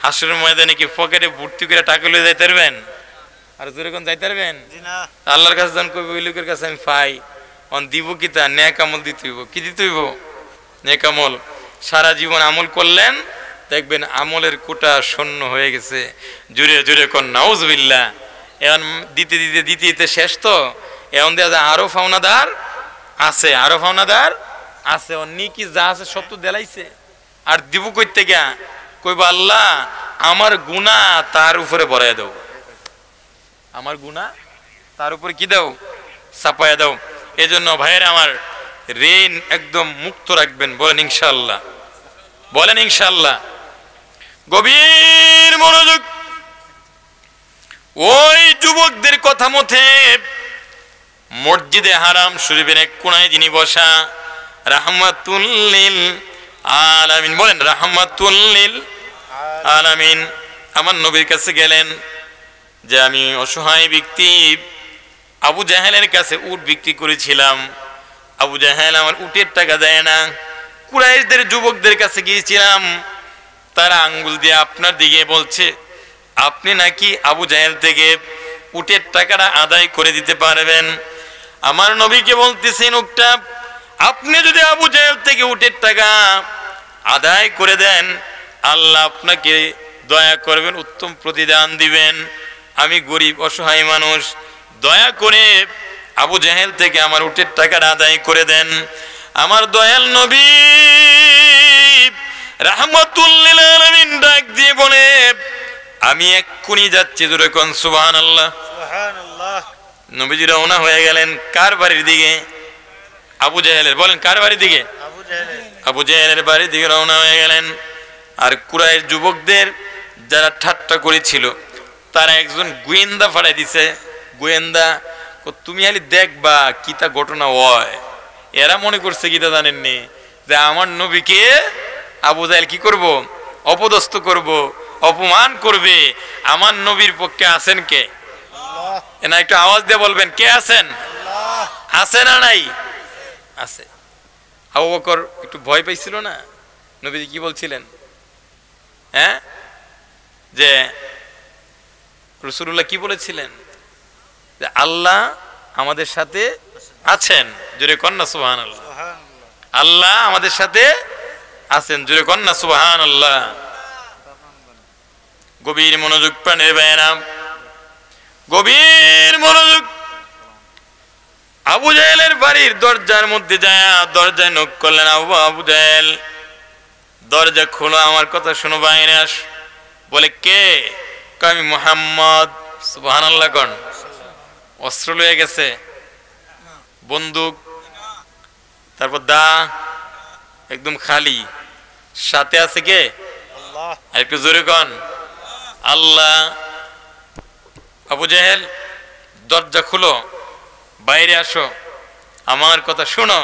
হাসরের ময়দানে কি পকেটে ভর্তি করে টাকা লয়ে যাইতে পারবেন? আর যেরকম যাইতে পারবেন? জি না। আল্লাহর কাছে যখন কইব ওই লোকের কাছে আমি পাই, অন দিব কি তা নেক আমল দিতে হইব, কি দিতে হইব? নেক আমল। সারা জীবন আমল করলেন, দেখবেন আমলের কোটা শূন্য হয়ে গেছে, জুড়ে জুড়ে কোন নাউজুবিল্লাহ। এখন দিতে দিতে দিতে দিতে শেষ, তো এখন দেখা যায় আরো ফাওনাদার আছে, অন্য কি যা আছে সব তো দেলাইছে, আর দিব কইতে গিয়া কইব আল্লাহ আমার গুনাহ তার উপরে বড়াই দাও, আমার গুনাহ তার উপরে কি দাও, চাপায়া দাও। এজন্য ভাইয়েরা আমার, ঋণ একদম মুক্ত রাখবেন, বলেন ইনশাআল্লাহ, বলেন ইনশাআল্লাহ। গভীর মনোযোগ, ওই যুবকদের কথা মতে মসজিদে হারাম শরীফের এক কোণায় যিনি বসা, রাহমাতুল লিল আলামিন, বলেন রাহমাতুল লিল আলামিন, আমার নবীর কাছে গেলেন যে আমি অসহায় ব্যক্তি, আবু জাহেলের কাছে উট বিক্রি করেছিলাম, আবু জাহেল আমার উটের টাকা দেয় না। কুরাইশদের যুবকদের কাছে গিয়েছিলাম, তারা আঙ্গুল দিয়ে আপনার দিকে বলছে আপনি নাকি আবু জাহেল থেকে উটের টাকাটা আদায় করে দিতে পারবেন। আমার নবীকে বলতেছেন উটটা আপনি যদি আবু জাহেল থেকে উটের টাকা আদায় করে দেন, আল্লাহ আপনাকে দয়া করবেন, উত্তম প্রতিদান দিবেন। আমি গরিব অসহায় মানুষ, দয়া করে আবু জাহেল থেকে আমার উটের টাকাটা আদায় করে দেন। আমার দয়াল নবী রাহমাতুল লিল আলামিন ডাক দিয়ে বলে আমি এক্ষুনি যাচ্ছি, জোরে কোন সুবহানাল্লাহ। সুবহানাল্লাহ। নবীজি রওনা হয়ে গেলেন কার বাড়ির দিকে? আবু জাহেলের। বলেন কার বাড়ির দিকে? আবু জাহেল। আবু জাহেলের বাড়ির দিকে রওনা হয়ে গেলেন। আর কুরাইশ যুবকদের যারা ঠাট্টা করেছিল তারা একজন গোয়েন্দা পাঠাই দিছে। গোয়েন্দা তুমি খালি দেখবা কি তা ঘটনা হয়। এরা মনে করছে কি তা জানেননি যে আমার নবীকে আবু জাহেল কি করব? অপদস্থ করব, অপমান করবে। আমার নবীর পক্ষে আছেন কে? আল্লাহ। না একটু আওয়াজ দিয়ে বলবেন কে আছেন? আল্লাহ। আছে না নাই? আছে। আবু বকর একটু ভয় পাইছিল না? নবীজি কি বলছিলেন? হ্যাঁ, যে রাসূলুল্লাহ কি বলেছিলেন? যে আল্লাহ আমাদের সাথে আছেন, জোরে কন্যা সুবহানাল্লাহ। সুবহানাল্লাহ। আল্লাহ আমাদের সাথে আছেন, জোরে কন্যা সুবহানাল্লাহ। গভীর মনোযোগ প্রাণের ভাইয়েরা, গভীর মনোযোগ। আবু জাহেলের বাড়ির দরজার মধ্যে যায় দরজায় নক করলেন। আবু জাহেল দরজা খোলো, আমার কথা শোনো, বাইরে আস। বলে কে? আমি মুহাম্মদ। সুবহানাল্লাহ কোন? অস্ত্র লয়ে গেছে, বন্দুক, তারপর দা, একদম খালি। সাথে আছে কে? আল্লাহ। আর একটু জোরে কোন আল্লাহ। আবু জাহেল দরজা খুলো, বাইরে আসো, আমার কথা শোনো।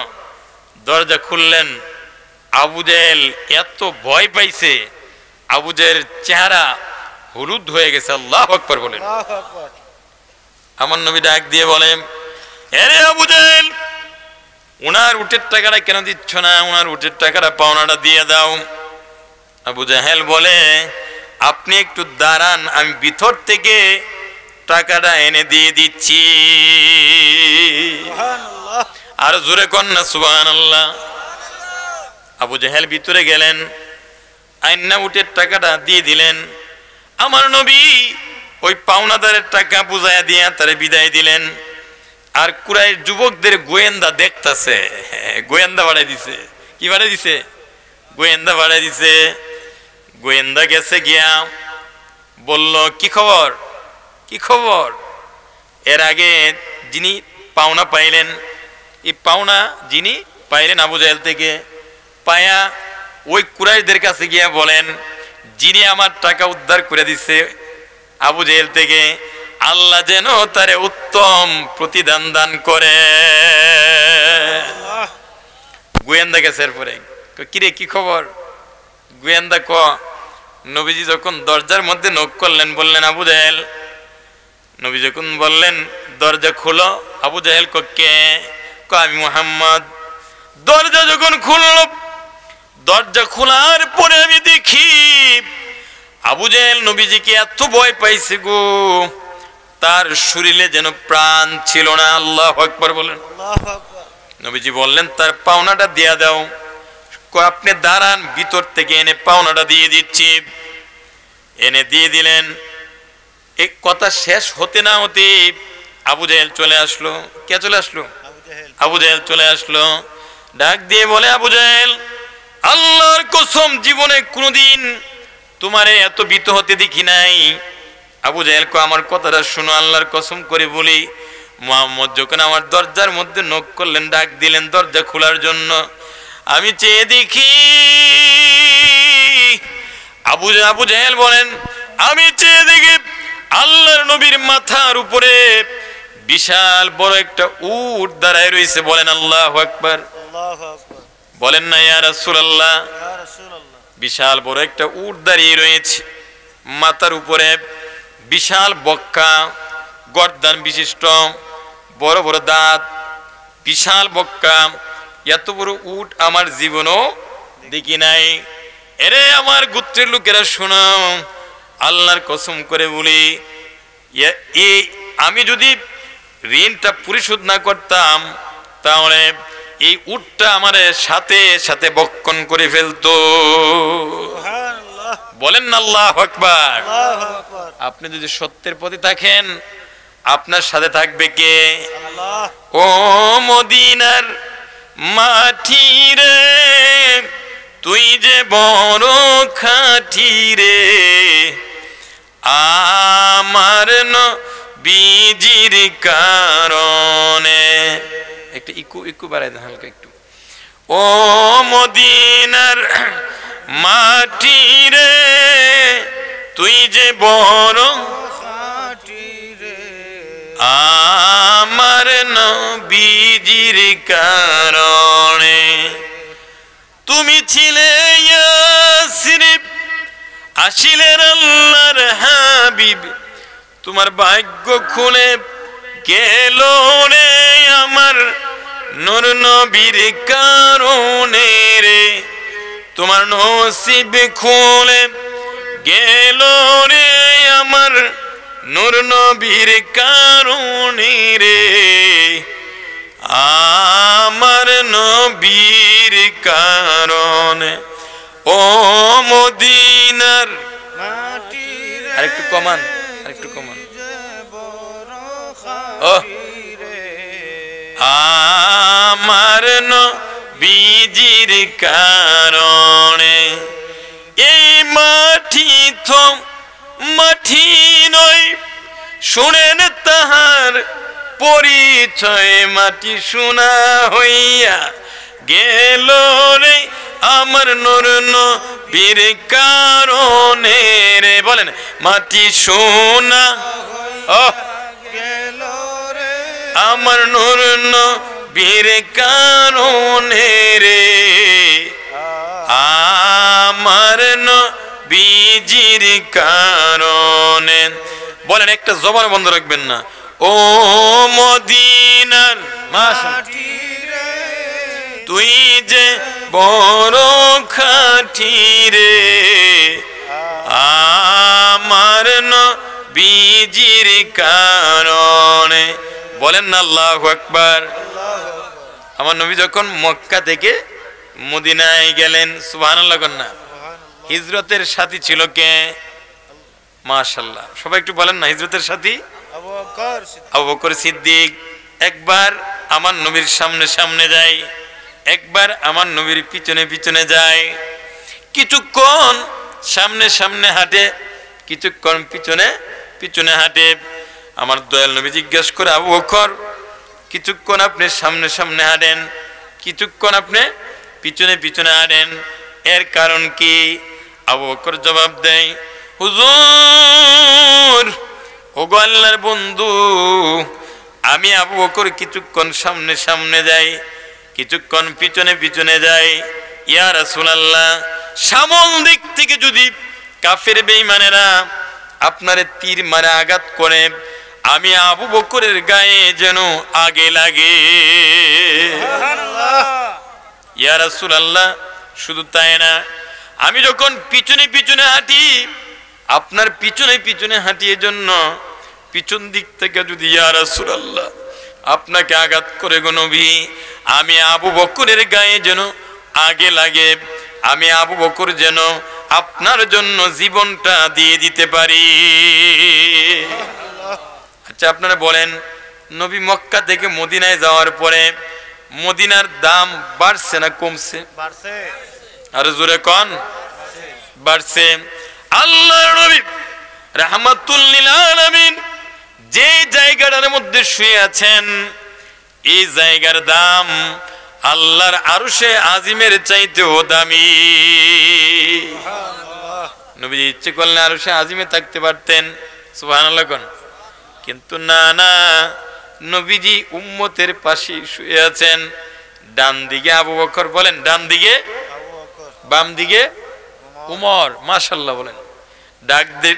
দরজা খুললেন। আবু জাহেল এত ভয় পাইছে, আবু জাহেলের চেহারা হলুদ হয়ে গেছে। আল্লাহু আকবার বলেন। আল্লাহু আকবার। আমার নবী ডাক দিয়ে বলেন এরে আবু জাহেল, উনার উটের টাকাটা কেন দিচ্ছ না? উনার উটের টাকাটা পাওনাটা দিয়ে দাও। আবু জাহেল বলে আপনি একটু দাঁড়ান, আমি ভিতর থেকে টাকাটা এনে দিয়ে দিচ্ছি। সুবহানাল্লাহ। আর জোরে কন্যা সুবহানাল্লাহ। আবু জাহেল ভিতরে গেলেন, আইনা উটের টাকাটা দিয়ে দিলেন। আমার নবী ওই পাওনাদারের টাকা বুঝাইয়া দিয়া তারে বিদায় দিলেন। আর কুরাইশ যুবকদের গোয়েন্দা দেখতাছে, গোয়েন্দা বাড়াই দিছে। কি বাড়াই দিছে? গোয়েন্দা বাড়াই দিছে। গোয়েন্দা গেছে গিয়া বলল কি খবর, কি খবর? এর আগে যিনি পাওনা পাইলেন, এই পাওনা যিনি পাইলেন আবু জাহেল থেকে, পায়া ওই কুরাইশদের কাছে গিয়া বলেন যিনি আমার টাকা উদ্ধার করে দিছে আবু জাহেল থেকে, আল্লাহ যেন তারে উত্তম প্রতিদান দান করে। আল্লাহ। গোয়েন্দা গেছে। এরপরে কিরে কি খবর? গোয়েন্দা ক নবীজি যখন দরজার মধ্যে নক করলেন, বললেন আবু জাহেল। নবী যখন বললেন দরজা খুলো, আবু জাহেল কে? আমি মুহাম্মদ। দরজা যখন খুলল, দরজা খোলার পরে আমি দেখি আবু জাহেল নবীজিকে এত ভয় পাইছে গো, তার শরীরে যেন প্রাণ ছিল না। আল্লাহু আকবার বলেন। আল্লাহু আকবার। নবীজি বললেন তার পাওনাটা দিয়ে দাও। আপনি দাঁড়ান, ভিতর থেকে এনে পাওনাটা দিয়ে দিচ্ছি। এনে দিয়ে দিলেন। এই কথা শেষ হতে না হতে আবু জাহেল চলে আসলো। কে চলে আসলো? আবু জাহেল। আবু জাহেল চলে আসলো। ডাক দিয়ে বলে আবু জাহেল, আল্লাহর কসম জীবনে কোনোদিন তোমারে এত ভীত হতে দেখি নাই। আবু জাহেল কো আমার কথাটা শোনো, আল্লাহর কসম করে বলি, মুহাম্মদ যখন আমার দরজার মধ্যে নক করলেন, ডাক দিলেন দরজা খোলার জন্য, আমি চেয়ে দেখি। আবু জাহেল বলেন আমি চেয়ে দেখি আল্লাহর নবীর মাথার উপরে বিশাল বড় একটা উট দাঁড়ায় রয়েছে। বলেন আল্লাহু আকবার। আল্লাহু আকবার। বলেন না ইয়া রাসূলুল্লাহ। ইয়া রাসূলুল্লাহ। বিশাল বড় একটা উট দাঁড়িয়ে রয়েছে, মাথার উপরে বিশাল বক্কা, গর্দান বিশিষ্ট, বড় বড় দাঁত, বিশাল বক্কা, এত বড় উট আমার জীবনও দেখি নাই। এরে আমার গোত্রের লোকেরা শোনো, আল্লাহর কসম করে বলি, আমি যদি ঋণটা পরিশোধ না করতাম তাহলে এই উটটা আমার সাথে সাথে বক্ষণ করে ফেলতো। সুবহানাল্লাহ। বলেন না আল্লাহু আকবার। আল্লাহু আকবার। আপনি যদি সত্যের পথে থাকেন, আপনার সাথে থাকবে কে? আল্লাহ। ও মদিনার মাটি রে, তুই যে বড় খাঁটি রে, আমার নবীজির কারণে। একটু ইকু বাড়াই দেন হালকা একটু। ও মদিনার মাটি রে, তুই যে বড় খাঁটি রে, আমার নবীজির কারণে। তুমি ছিলে ইয়াসরিব, আসিলেন আল্লাহর হাবিব, তোমার ভাগ্য খুলে গেল রে আমার নূর নবীর কারণে রে, তোমার নসিব খুলে গেল রে আমার নূর নবীর কারণে রে, আমার নবীর কারণে। ও মদিনার মাটি রে, আরেকটু কমান, আরেকটু কমান। যে বড় ও খাঁটি রে, আমার নবীজির কারণে। এই মাটি তো মাটি নয়, শুনেন তাহার পরিচয়, মাটি শোনা হইয়া গেল রে আমার নূর নবীর কারণে রে। বলেন মাটি শোনা ও গেল রে আমার নূর নবীর কারণে রে, আমার নবীজির কারণে। বলেন একটা জবান বন্ধ রাখবেন না। ও মদিনার মাটি রে, তুই যে বড় খাঁটি রে, আমার নবীজির কারণে। বলেন না আল্লাহু আকবার। আমার নবী যখন মক্কা থেকে মদিনায় গেলেন, সুবহানাল্লাহ কন্যা, হিজরতের সাথী ছিল কে? মাশাআল্লাহ, সবাই একটু বলেন না, হিজরতের সাথী আবু বকর সিদ্দিক। আবু বকর সিদ্দিক। একবার আমার নবীর সামনে সামনে যায়, একবার আমার নবীর পিছনে পিছনে যায়, কিছুক্ষণ সামনে সামনে হাঁটে, কিছুক্ষণ পিছনে পিছনে হাঁটে। আমার দয়াল নবী জিজ্ঞেস করে, আবু বকর কিছুক্ষণ আপনি সামনে সামনে হাঁটেন, কিছুক্ষণ আপনি পিছনে পিছনে হাঁটেন, এর কারণ কি? আবু বকর জবাব দেয়, হুজুর, ওগো আল্লাহর বন্ধু, আমি আবু বকর কিছুক্ষণ সামনে সামনে যাই, কিছুক্ষণ পিছনে পিছনে যাই। ইয়া রাসূলুল্লাহ, সামন দিক থেকে যদি কাফের বেঈমানেরা আপনারে তীর মারে আঘাত করে, আমি আবু বকরের গায়ে যেন আগে লাগে। সুবহানাল্লাহ। ইয়া রাসূলুল্লাহ, শুধু তাই না, আমি যখন পিছনে পিছনে হাঁটি, আপনার পিছনে পিছনে হাঁটি, এজন্য পিছন দিক থেকে যদি ইয়া রাসূলুল্লাহ আপনাকে আঘাত করে গো নবী, আমি আবু বকরের গায়ে যেন আগে লাগে, আমি আবু বকর যেন আপনার জন্য জীবনটা দিয়ে দিতে পারি। আচ্ছা আপনারা বলেন, নবী মক্কা থেকে মদিনায় যাওয়ার পরে মদিনার দাম বাড়ছে না কমছে? বাড়ছে। আর জোরে কোন? বাড়ছে। আল্লাহর নবী রাহমাতুল লিল আলামিন যে জায়গাটার মধ্যে শুয়ে আছেন, এই জায়গার দাম আল্লাহর আরশে আজিমের চাইতেও দামি। নবী ইচ্ছে করলে আরশে আজিমে থাকতে পারতেন, সুবহানাল্লাহ কোন, কিন্তু না না, নবীজি উম্মতের পাশে শুয়ে আছেন। ডান দিকে আবু বকর, বলেন ডান দিকে, আবু বকর, বাম দিকে উমর, মাশাআল্লাহ বলেন।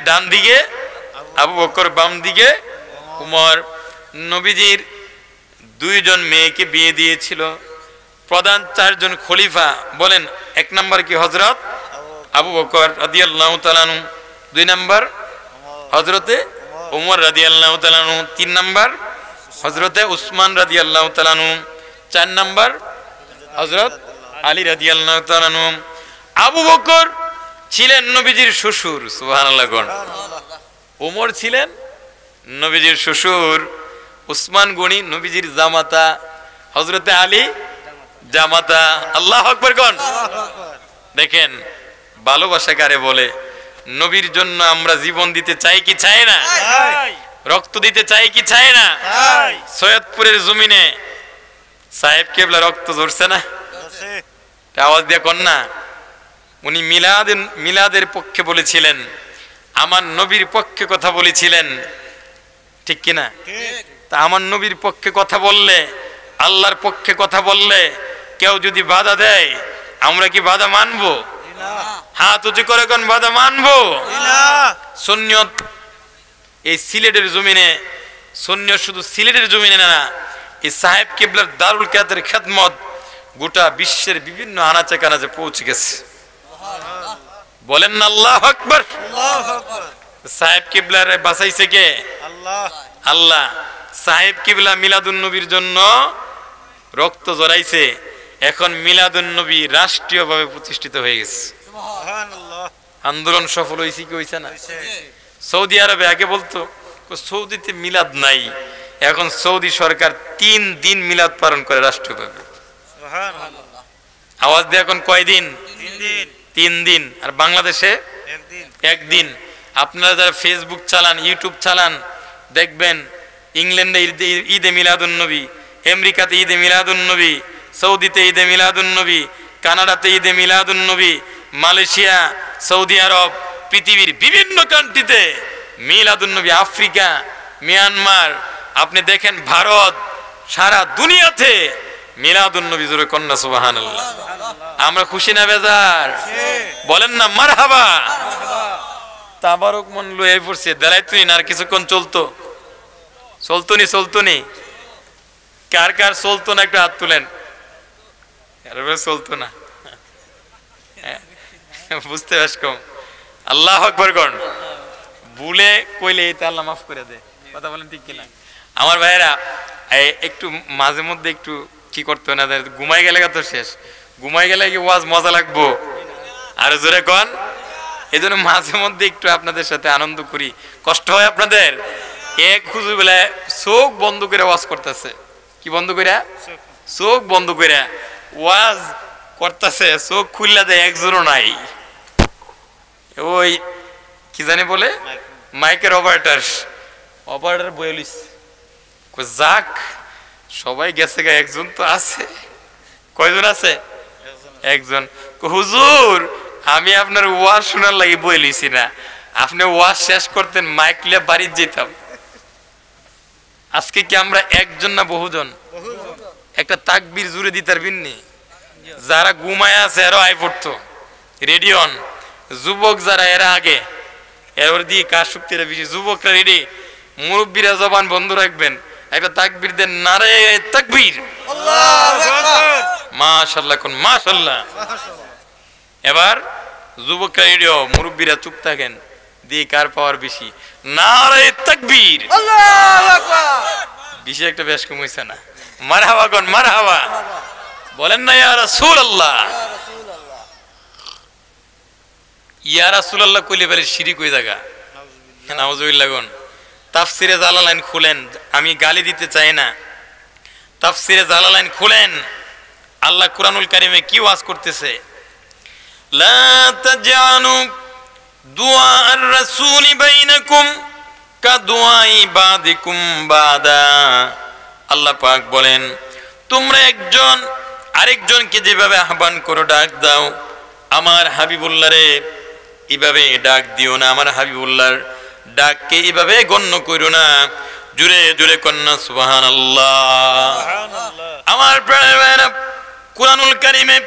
ডান দিকে আবু বকর, বাম দিকে উমর। নবীজির দুইজন মেয়েকে বিয়ে দিয়েছিল। প্রধান চারজন খলিফা বলেন, এক নম্বর কি হযরত আবু বকর রাদিয়াল্লাহু তাআলা আনহু, দুই নম্বর হযরতে ওমর রাদিয়াল্লাহু তাআলা আনহু, তিন নম্বর হযরতে উসমান রাদিয়াল্লাহু তাআলা আনহু, চার নম্বর হযরত আলী রাদিয়াল্লাহু তাআলা আনহু। আবু বকর ছিলেন নবীজির শ্বশুর, সুবহানাল্লাহ। ওমর ছিলেন নবীজির শ্বশুর, উসমান গনি নবীজির জামাতা, হযরতে আলী জামাতা। আল্লাহু আকবার কোন। দেখেন ভালোবাসা কারে বলে। নবীর জন্য আমরা জীবন দিতে চাই কি চাই না? রক্ত দিতে চাই কি চাই না? সৈয়দপুরের জমিনে সাহেব কেবলা রক্ত ঝরছে না? আওয়াজ দিয়ে কোন না। উনি মিলাদের পক্ষে বলেছিলেন, আমার নবীর পক্ষে কথা বলেছিলেন, ঠিক কিনা? তা আমার নবীর পক্ষে কথা বললে, আল্লাহর পক্ষে কথা বললে কেউ যদি বাধা দেয়, আমরা কি বাধা মানবো? হাত উঁচু করে কোন বাধা মানবো? সুন্নিয়ত এই সিলেটের জমিনে, সুন্নিয়ত শুধু সিলেটের জমিনে না, এই সাহেব কিবলার দারুল কিরাতের খেদমত গোটা বিশ্বের বিভিন্ন আনাচে কানাচে পৌঁছে গেছে। বলেন না আল্লাহু আকবার। সাহেব কিবলার বাঁচাইছে কে? আল্লাহ। সাহেব কিবলা মিলাদুন নবীর জন্য রক্ত জড়াইছে, এখন মিলাদুন নবী রাষ্ট্রীয়ভাবে প্রতিষ্ঠিত হয়ে গেছে। আন্দোলন সফল হয়েছে কি হয়েছে না? সৌদি আরবে আগে বলতো সৌদিতে মিলাদ নাই, এখন সৌদি সরকার 3 দিন মিলাদ পালন করে রাষ্ট্রীয়ভাবে। আওয়াজ দিয়ে এখন কয়দিন? 3 দিন। আর বাংলাদেশে 1 দিন। আপনারা যারা ফেসবুক চালান, ইউটিউব চালান, দেখবেন ইংল্যান্ডে ঈদে মিলাদুন নবী, আমেরিকাতে ঈদে মিলাদুন নবী, সৌদিতে ঈদে মিলাদুন নবী, কানাডাতে ঈদে মিলাদুন নবী, মালয়েশিয়া, সৌদি আরব, পৃথিবীর বিভিন্ন কান্ট্রিতে মিলাদুন নবী, আফ্রিকা, মিয়ানমার, আপনি দেখেন ভারত, সারা দুনিয়াতে মিলাদুন নবী জোরে কন্যা সুবহানাল্লাহ। আমরা খুশি না বেজার? বলেন না মারহাবা। তাবারক মন লয়ে পড়ছে, দাঁড়াইতুই না, আর কিছুক্ষণ চলতো নি। কার কার চলতো না একটু হাত তুলেন। চলতো না, বুঝতে বেশ কম। আল্লাহু আকবার কোন। ভুলে কইলে এটা আল্লাহ মাফ করে দে, কথা বলেন ঠিক কিনা? আমার ভাইয়েরা একটু মাঝে মধ্যে একটু কি করতে হয় না, ঘুমাই গেলে তো শেষ। ঘুমাই গেলে কি ওয়াজ মজা লাগবো? আর জোরে কোন। এই জন্য মাঝে মধ্যে একটু আপনাদের সাথে আনন্দ করি। কষ্ট হয় আপনাদের? এক হুজুর বেলা চোখ বন্ধ করে ওয়াজ করতেছে। কি বন্ধ করে? চোখ বন্ধ করে ওয়াজ করতেছে, চোখ খুললা দেয় একজনও নাই। ওই কি জানি বলে মাইকের অপারেটর বলিস যাক, সবাই গেছে গা, একজন তো আছে। কয়জন আছে? একজন। হুজুর আমি আপনার ওয়াজ শোনার লাগি বইলিছি না, আপনি ওয়াজ শেষ করতেন মাইক লিয়ে বাড়ি যেতাম। আজকে কি আমরা একজন না বহুজন? একটা তাকবীর জুড়ে দিতার বিননি। যারা ঘুমায় আছে এরা আই পড়তো, রেডিও অন। যুবক যারা এরা আগে, এর দিয়ে কার শক্তিটা বেশি। যুবকরা রেডি, মুরব্বীরা জবান বন্ধ রাখবেন, একটা তাকবীর দেন, নারে তাকবীর, মাশাআল্লাহ কোন মাশাআল্লাহ। এবার যুবকরা রেডিও, মুরব্বীরা চুপ থাকেন, দিয়ে কার পাওয়ার বেশি, নারে তাকবীর, আল্লাহু আকবার। বেশি একটা বেশ কম হইছে না? মারহাবা কোন মারহাবা। বলেন না ইয়া রাসূলুল্লাহ। ইয়া রাসূলুল্লাহ কইলে বলে শিরিক হয়ে জায়গা। নাউজুবিল্লাহ কোন। তাফসিরে জালালাইন খুলেন, আমি গালি দিতে চাই না, তাফসিরে জালালাইন খুলেন, আল্লাহ কুরআনুল কারীমে কি ওয়াজ করতেছে? লা তাজআলু দুআ আর-রাসূলি বাইনাকুম কা দুআই বাদিকুম বাদা। আল্লাহ পাক বলেন, তোমরা একজন আরেকজনকে যেভাবে আহ্বান করো, ডাক দাও, আমার হাবিবুল্লাহ রে এইভাবে ডাক দিও না, আমার হাবিবুল্লাহর ডাককে এইভাবে গণ্য করো না। জুড়ে জুড়ে কন্যা সুবহানাল্লাহ। আমার প্রাণের ভাইরা, কুরআনুল কারীমে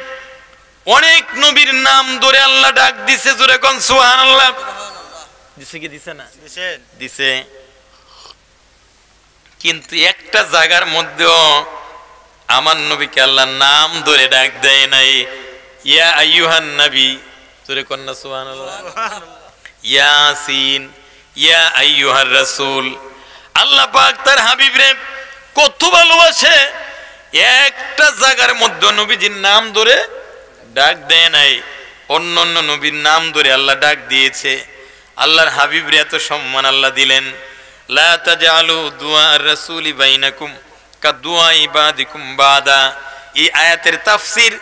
অনেক নবীর নাম ধরে আল্লাহ ডাক দিছে, জুড়ে কোন সুবহানাল্লাহ। দিছে কি দিছে না? দিছে। কিন্তু একটা জায়গার মধ্যেও আমার নবীকে আল্লাহ নাম ধরে ডাক দেয় নাই। ইয়া আইয়ুহান নবী, তোরে কন্যা সুবহানাল্লাহ, ইয়াসিন, ইয়া আইয়ুহার রাসূল। আল্লাহ পাক তার হাবিবরে কত ভালোবাসে, একটা জায়গার মধ্যে নবীজির নাম ধরে ডাক দেয় নাই। অন্য অন্য নবীর নাম ধরে আল্লাহ ডাক দিয়েছে। আল্লাহর হাবিবরে এত সম্মান আল্লাহ দিলেন। লা তাজআলু দুআ আর-রাসূলি বাইনাকুম কাদুআ ইবাদিকুম বাদা। এই আয়াতের তাফসীর,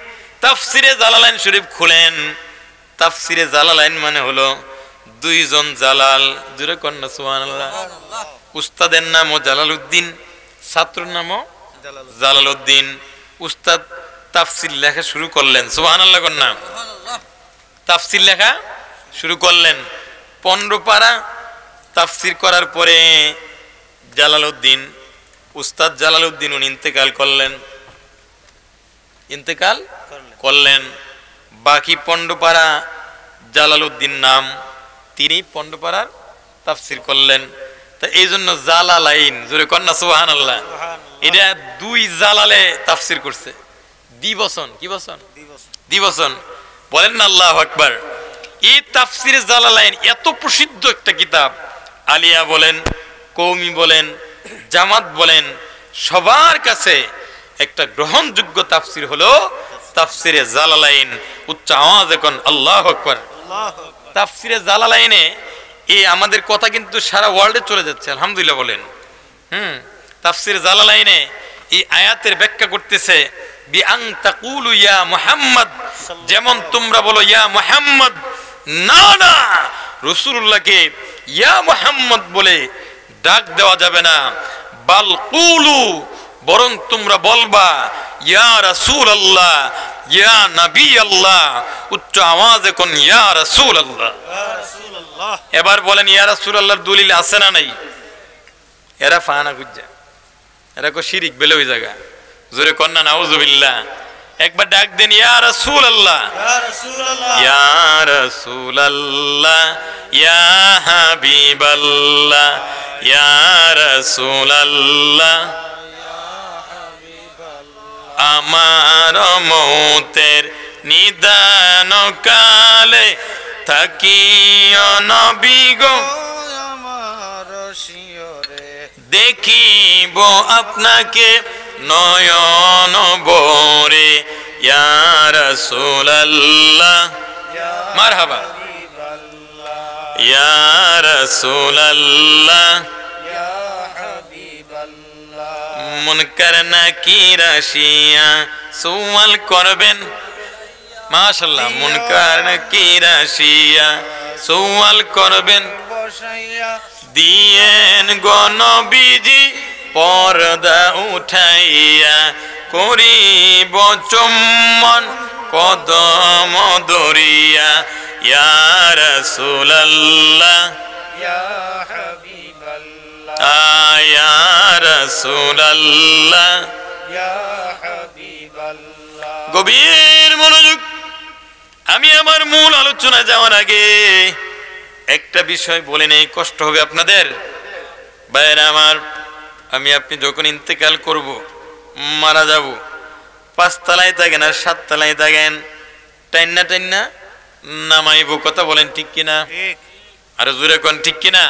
তাফসীরে জালালাইন শরীফ খুলেন। তাফসীরে জালালাইন মানে হলো দুইজন জালাল। জোরে কন্যা সুবহানাল্লাহ। উস্তাদের নামও জালালউদ্দিন, ছাত্রের নামও জালালউদ্দিন। উস্তাদ তাফসীর লেখা শুরু করলেন, সুবহানাল্লাহ কন্যা। তাফসীর লেখা শুরু করলেন। 15 পারা তাফসীর করার পরে জালালউদ্দিন, উস্তাদ জালালউদ্দিন উনি ইন্তেকাল করলেন। বাকি 15 পারা জালালউদ্দিন নাম, তিনি 15 পারার তাফসীর করলেন। তা এই জন্য জালালাইন, জোরে কন্যা সুবহানাল্লাহ। এটা দুই জালালে তাফসীর করছে। দ্বিবচন, কি বচন? দ্বিবচন। বলেন না আল্লাহু আকবার। এই তাফসীরে জালালাইন এত প্রসিদ্ধ একটা কিতাব। আলিয়া বলেন, কওমি বলেন, জামাত বলেন, সবার কাছে একটা গ্রহণযোগ্য তাফসীর হলো তাফসীরে জালালাইন। উচ্চ আওয়াজে কোন আল্লাহু আকবার। তাফসীরে জালালাইনে এই আমাদের কথা কিন্তু সারা ওয়ার্ল্ডে চলে যাচ্ছে, আলহামদুলিল্লাহ বলেন। তাফসীর জালালাইনে এই আয়াতের ব্যাখ্যা করতেছে বি আন তাকুলু ইয়া মুহাম্মদ, যেমন তোমরা বলো ইয়া মুহাম্মদ, না না, রাসূলুল্লাহকে ইয়া মুহাম্মদ বলে ডাক দেওয়া যাবে না। বাল কুলু, বরং তোমরা বলবা ইয়া রাসূলুল্লাহ, ইয়া নবী আল্লাহ। উচ্চ আওয়াজে কোন ইয়া রাসূলুল্লাহ। এবার বলেন ইয়া রাসূলুল্লাহর দলিল আছে না নাই? এরা ফানা খুঁজছে, এরা কো শিরিক বেলে ওই জায়গা। জোরে কন্না নাউজুবিল্লাহ। একবার ডাক দেন ইয়া রাসূলুল্লাহ, ইয়া রাসূলুল্লাহ, ইয়া হাবিবাল্লাহ, ইয়া রাসূলুল্লাহ। আমার মৌতের নিদান কালে থাকিও নবী গো, দেখিব আপনাকে নয়ন ভরে। ইয়া রাসূলুল্লাহ, মারহাবা। ইয়া রাসূলুল্লাহ, মুনকার নাকির আসিয়া সওয়াল করবেন। মাশাআল্লাহ। মুনকার নাকির আসিয়া সওয়াল করবেন, দিয়েন গো নবীজি পর্দা উঠাইয়া, করিব চুম্বন কদম ধরিয়া। ইয়া রাসূলুল্লাহ, ইয়া হাবিবাল্লাহ, ইয়া রাসূলুল্লাহ, ইয়া হাবিবাল্লাহ। গভীর মনোযোগ। আমি আমার মূল আলোচনা যাওয়ার আগে একটা বিষয় বলে নেই, কষ্ট হবে আপনাদের। ভাইরা আমার, আমি আপনি যখন ইন্তেকাল করব, মারা যাব, 5 তলায় থাকেন আর 7 তলায় থাকেন, টাইন্না টাইন্না নামাইব। কথা বলেন ঠিক কিনা? আর জোরে কোন ঠিক কিনা?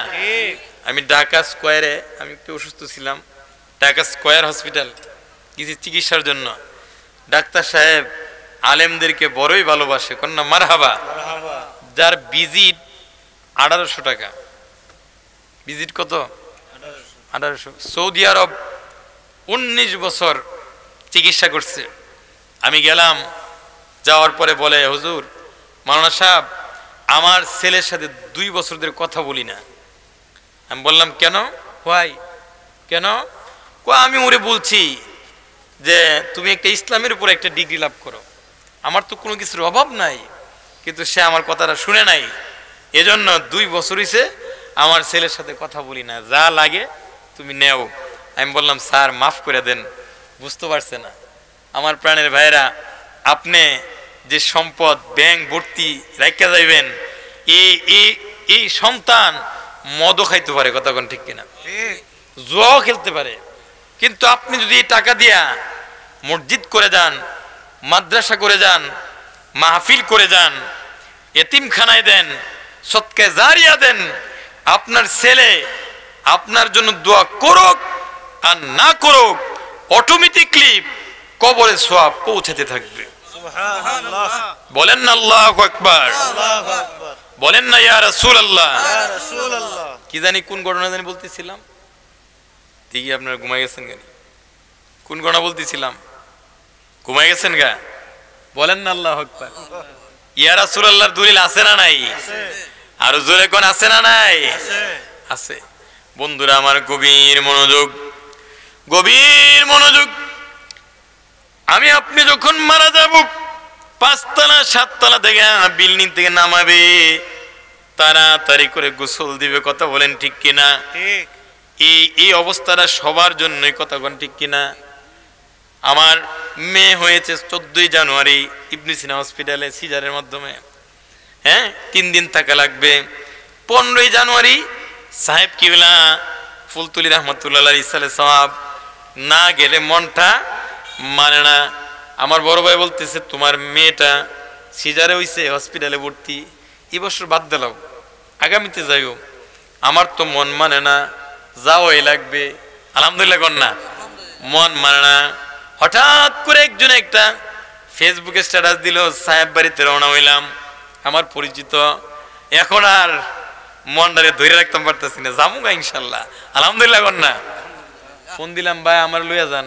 আমি ঢাকা স্কয়ারে, আমি একটু অসুস্থ ছিলাম, ঢাকা স্কয়ার হসপিটাল কিছু চিকিৎসার জন্য। ডাক্তার সাহেব আলেমদেরকে বড়ই ভালোবাসে, কন্যা মারহাবা। যার ভিজিট 1800 টাকা। ভিজিট কত? 1800। সৌদি আরব 19 বছর চিকিৎসা করছে। আমি গেলাম, যাওয়ার পরে বলে, হুজুর মাওলানা সাহেব, আমার ছেলের সাথে 2 বছর ধরে কথা বলি না। আমি বললাম কেন? হোয়াই, কেন? আমি ওরে বলছি যে তুমি একটা ইসলামের উপর একটা ডিগ্রি লাভ করো, আমার তো কোনো কিছুর অভাব নাই, কিন্তু সে আমার কথাটা শুনে নাই। এজন্য 2 বছর হইছে আমার ছেলের সাথে কথা বলি না, যা লাগে তুমি নেও। আমি বললাম স্যার মাফ করে দেন, বুঝতে পারছে না। আমার প্রাণের ভাইরা, আপনি যে সম্পদ ব্যাংক ভর্তি রাখা যাইবেন, এই সন্তান মদও খাইতে পারে। কথা কোন ঠিক কিনা? জুয়াও খেলতে পারে। কিন্তু আপনি যদি টাকা দিয়া মসজিদ করে যান, মাদ্রাসা করে যান, মাহফিল করে যান, এতিমখানায় দেন, সদকায়ে জারিয়া দেন, আপনার ছেলে আপনার জন্য দোয়া করুক আর না করুক, অটোমেটিকলি কবরে সওয়াব পৌঁছাতে থাকবে। সুবহানাল্লাহ। বলেন না আল্লাহু আকবার, আল্লাহু আকবার। বলেন না ইয়া রাসূলুল্লাহ। ইয়া রাসূলুল্লাহ। কি জানি কোন ঘটনা জানি বলতেছিলাম, ঠিকই আপনারা ঘুমাই গেছেন কেন? কোন ঘটনা বলতেছিলাম? ঘুমাই গেছেন গা? বলেন না আল্লাহু আকবার। ইয়া রাসূলুল্লাহর দলিল আছে না নাই? আছে আর জোরে কোন আছে না নাই? আছে। আছে। বন্ধুরা আমার, গভীর মনোযোগ, গভীর মনোযোগ। আমি আপনি যখন মারা যাব, 5 তলা 7 তলা থেকে বিল্ডিং থেকে নামাবে, তাড়াতাড়ি করে গোসল দিবে। কথা বলেন ঠিক কিনা? ঠিক। এই অবস্থাটা সবার জন্যই, কথা বলেন ঠিক কিনা? আমার মেয়ে হয়েছে 14 জানুয়ারি ইবনে সিনা হসপিটালে সিজারের মাধ্যমে। হ্যাঁ, 3 দিন থাকা লাগবে। 15 জানুয়ারি সাহেব কিবলা ফুলতুলি রহমতুল্লাহ ইসালে সওয়াব না গেলে মনটা মানে না। আমার বড় ভাই বলতেছে, তোমার মেয়েটা সিজারে হইছে, হসপিটালে ভর্তি, এই বছর বাদ দিলাও, আগামীতে যাইও। আমার তো মন মানে না, যাওয়াই লাগবে। আলহামদুলিল্লাহ কন্যা, মন মানে না। হঠাৎ করে একজন একটা ফেসবুকে স্ট্যাটাস দিল, সাহেব বাড়িতে রওনা হইলাম, আমার পরিচিত। এখন আর মনটারে ধরে রাখতে পারতেছি না, যামুগা ইনশাল্লাহ। আলহামদুলিল্লাহ কন্যা, ফোন দিলাম, ভাই আমার লইয়া যান,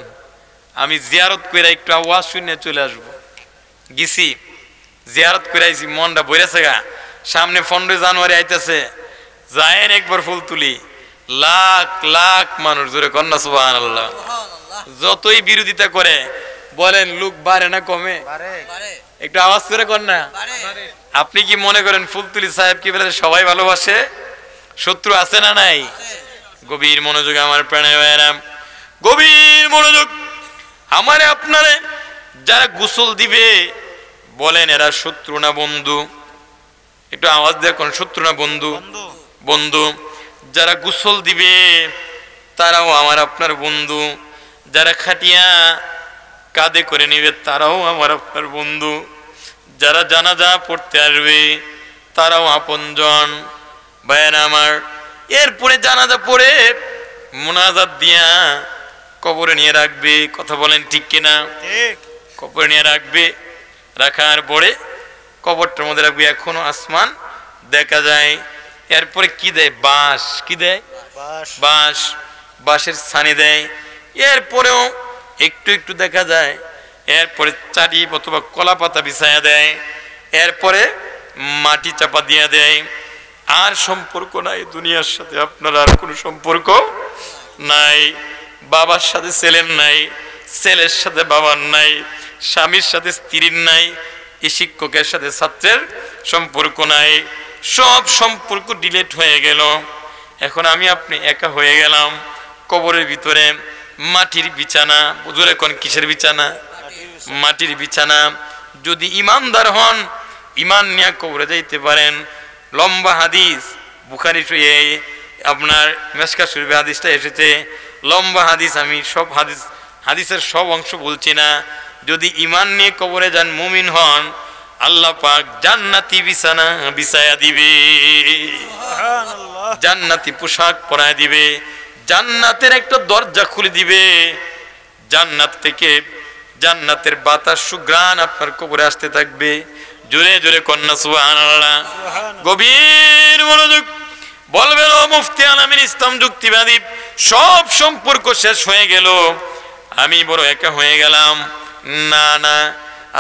আমি জিয়ারত করে একটু আওয়াজ শুনে চলে আসবো। গেছি, জিয়ারত করে আইছি, মনটা বইরেছে গা। সামনে 15 জানুয়ারি আইতেছে, যায়েন একবার ফুল তুলি, লাখ লাখ মানুষ, জোরে কন্যা সুবহানাল্লাহ। যতই বিরোধিতা করে বলেন, লোক বাড়ে না কমে? বারে। একটু আওয়াজ করে কন্যা। আপনি কি মনে করেন ফুলতুলি সাহেব কি বলে সবাই ভালোবাসে? শত্রু আছে না নাই? গভীর মনোযোগ আমার প্রাণের ভাইয়েরা, গভীর মনোযোগ। আমারে আপনারে যারা গোসল দিবে, বলেন এরা শত্রু না বন্ধু? একটু আওয়াজ দিয়ে কোন, শত্রু না বন্ধু? বন্ধু। বন্ধু। যারা গোসল দিবে তারাও আমার আপনার বন্ধু। যারা খাটিয়া কাঁধে করে নিবে তারাও আমার আপনার বন্ধু। যারা জানাজা পড়তে আসবে তারাও আপনজন। ভাইয়েরা আমার, এরপরে জানাজা পড়ে মুনাজাত দিয়া কবরে নিয়ে রাখবে। কথা বলেন ঠিক কিনা? ঠিক। কবরে নিয়ে রাখবে। রাখার পরে কবরটার মধ্যে রাখবে, এখনো আসমান দেখা যায়। এরপরে কি দেয়? বাঁশ। কি দেয়? বাস। বাঁশ, বাঁশের ছানি দেয়। এরপরেও একটু একটু দেখা যায়। এরপরে চারি অথবা কলা পাতা বিছায়া দেয়। এরপরে মাটি চাপা দিয়া দেয়। আর সম্পর্ক নাই দুনিয়ার সাথে, আপনার আর কোনো সম্পর্ক নাই। বাবার সাথে ছেলের নাই, ছেলের সাথে বাবার নাই, স্বামীর সাথে স্ত্রীর নাই, এই শিক্ষকের সাথে ছাত্রের সম্পর্ক নাই। সব সম্পর্ক ডিলেট হয়ে গেল। এখন আমি আপনি একা হয়ে গেলাম কবরের ভিতরে। মাটির বিছানা, বুঝলে কোন কিসের বিছানা? মাটির বিছানা। যদি ইমানদার হন, ইমান নিয়ে কবরে যাইতে পারেন। লম্বা হাদিস, বুখারী আপনার মিশকাত শরীফে হাদিসটা এসেছে, লম্বা হাদিস। আমি সব হাদিসের সব অংশ বলছি না। যদি ইমান নিয়ে কবরে যান, মুমিন হন, আল্লাহ পাক জান্নাতি বিছানা বিছায়া দিবে, সুবহানাল্লাহ। জান্নাতি পোশাক পরায় দিবে, জান্নাতের একটা দরজা খুলে দিবে। জান্নাত থেকে জান্নাতের বাতাস সুঘ্রাণ আপনার কবরে আসতে থাকবে। জোরে জোরে কন্যা সুবহানাল্লাহ। গভীর মনোযোগ। বলবেন, ও মুফতি আলামিন ইসলাম যুক্তিবাদী, সব সম্পর্ক শেষ হয়ে গেল, আমি বড় একা হয়ে গেলাম। না না,